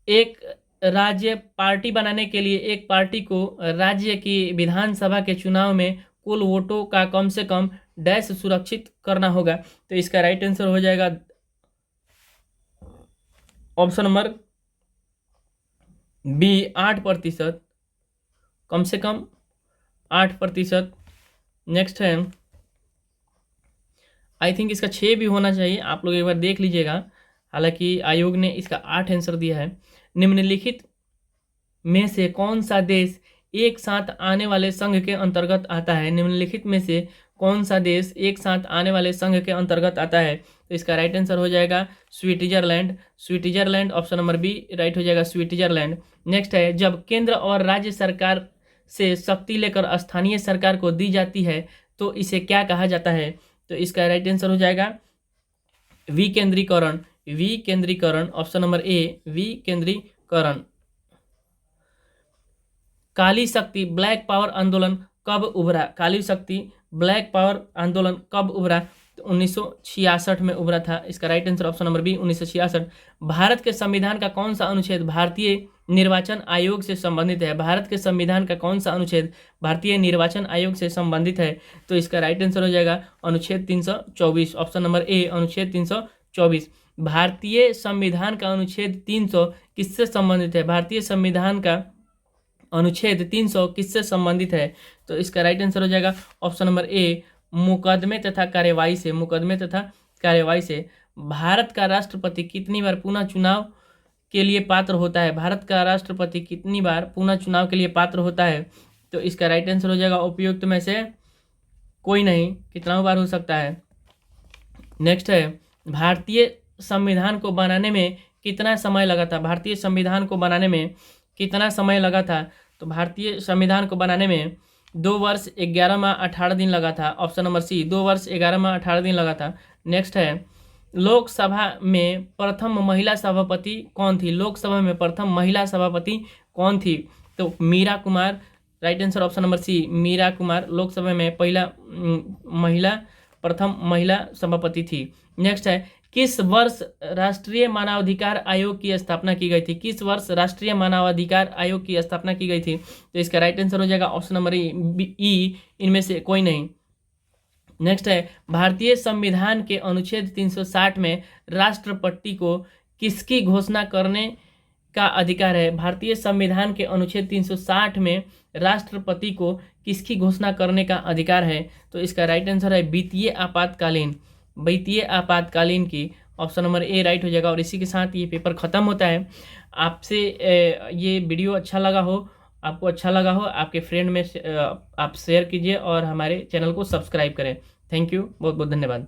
एक राज्य पार्टी बनाने के लिए एक पार्टी को राज्य की विधानसभा के चुनाव में कुल वोटों का कम से कम डैश सुरक्षित करना होगा। तो इसका राइट आंसर हो जाएगा ऑप्शन नंबर बी 8%, कम से कम 8%। नेक्स्ट है, आई थिंक इसका 6 भी होना चाहिए, आप लोग एक बार देख लीजिएगा, हालांकि आयोग ने इसका 8 आंसर दिया है। निम्नलिखित में से कौन सा देश एक साथ आने वाले संघ के अंतर्गत आता है? निम्नलिखित में से कौन सा देश एक साथ आने वाले संघ के अंतर्गत आता है? तो इसका राइट आंसर हो जाएगा Switzerland, Switzerland option number B right हो जाएगा स्विट्जरलैंड। नेक्स्ट है, जब केंद्र और राज्य सरकार से शक्ति लेकर स्थानीय सरकार को दी जाती है तो इसे क्या कहा जाता है? तो इसका राइट आंसर हो जाएगा विकेंद्रीकरण, विकेंद्रीकरण ऑप्शन नंबर ए विकेंद्रीकरण। काली शक्ति ब्लैक पावर आंदोलन कब उभरा? काली शक्ति ब्लैक पावर आंदोलन कब उभरा? तो 1966 में उभरा था। इसका right answer option number B 1966। Bharat के संविधान का कौन सा अनुच्छेद भारतीय निर्वाचन आयोग से संबंधित है? भारत के संविधान का कौन सा अनुच्छेद भारतीय निर्वाचन आयोग से संबंधित है? तो इसका राइट आंसर हो जाएगा अनुच्छेद 324, ऑप्शन नंबर ए अनुच्छेद 324। भारतीय संविधान का अनुच्छेद 300 किससे संबंधित है? भारतीय संविधान का अनुच्छेद 300 किससे संबंधित है? तो इसका राइट आंसर हो जाएगा ऑप्शन नंबर ए मुकदमे तथा कार्यवाही से, मुकदमे तथा कार्यवाही से। भारत का राष्ट्रपति कितनी बार पुनः चुनाव के लिए पात्र होता है? भारत का राष्ट्रपति कितनी बार पुनः चुनाव के लिए पात्र होता है? तो इसका राइट आंसर हो जाएगा उपयुक्त में से कोई नहीं, कितना बार हो सकता है। नेक्स्ट है, भारतीय संविधान को बनाने में कितना समय लगा था? भारतीय संविधान को बनाने में कितना समय लगा था? तो भारतीय संविधान को बनाने में 2 वर्ष 11 माह 18 दिन लगा था, ऑप्शन नंबर सी 2 वर्ष 11 माह 18 दिन लगा था। नेक्स्ट है, लोकसभा में प्रथम महिला सभापति कौन थी? लोकसभा में प्रथम महिला सभापति कौन थी? तो Meera Kumar, right answer option number C Meera Kumar Lok Sabha में प्रथम महिला सभापति थी। नेक्स्ट है, किस वर्ष राष्ट्रीय मानवाधिकार आयोग की स्थापना की गई थी? किस वर्ष राष्ट्रीय मानवाधिकार आयोग की स्थापना की गई थी? तो इसका राइट आंसर हो जाएगा ऑप्शन नंबर ई इनमें से कोई नहीं। नेक्स्ट है, भारतीय संविधान के अनुच्छेद 360 में राष्ट्रपति को किसकी घोषणा करने का अधिकार है? भारतीय संविधान के अनुच्छेद 360 में राष्ट्रपति को किसकी घोषणा करने का अधिकार है? तो इसका राइट आंसर है वित्तीय आपातकालीन, वित्तीय आपातकालीन की, ऑप्शन नंबर ए राइट हो जाएगा। और इसी के साथ ये पेपर खत्म होता है। आपसे ये वीडियो अच्छा लगा हो, आपको अच्छा लगा हो, आपके फ्रेंड में आप शेयर कीजिए और हमारे चैनल को सब्सक्राइब करें। थैंक यू, बहुत बहुत धन्यवाद।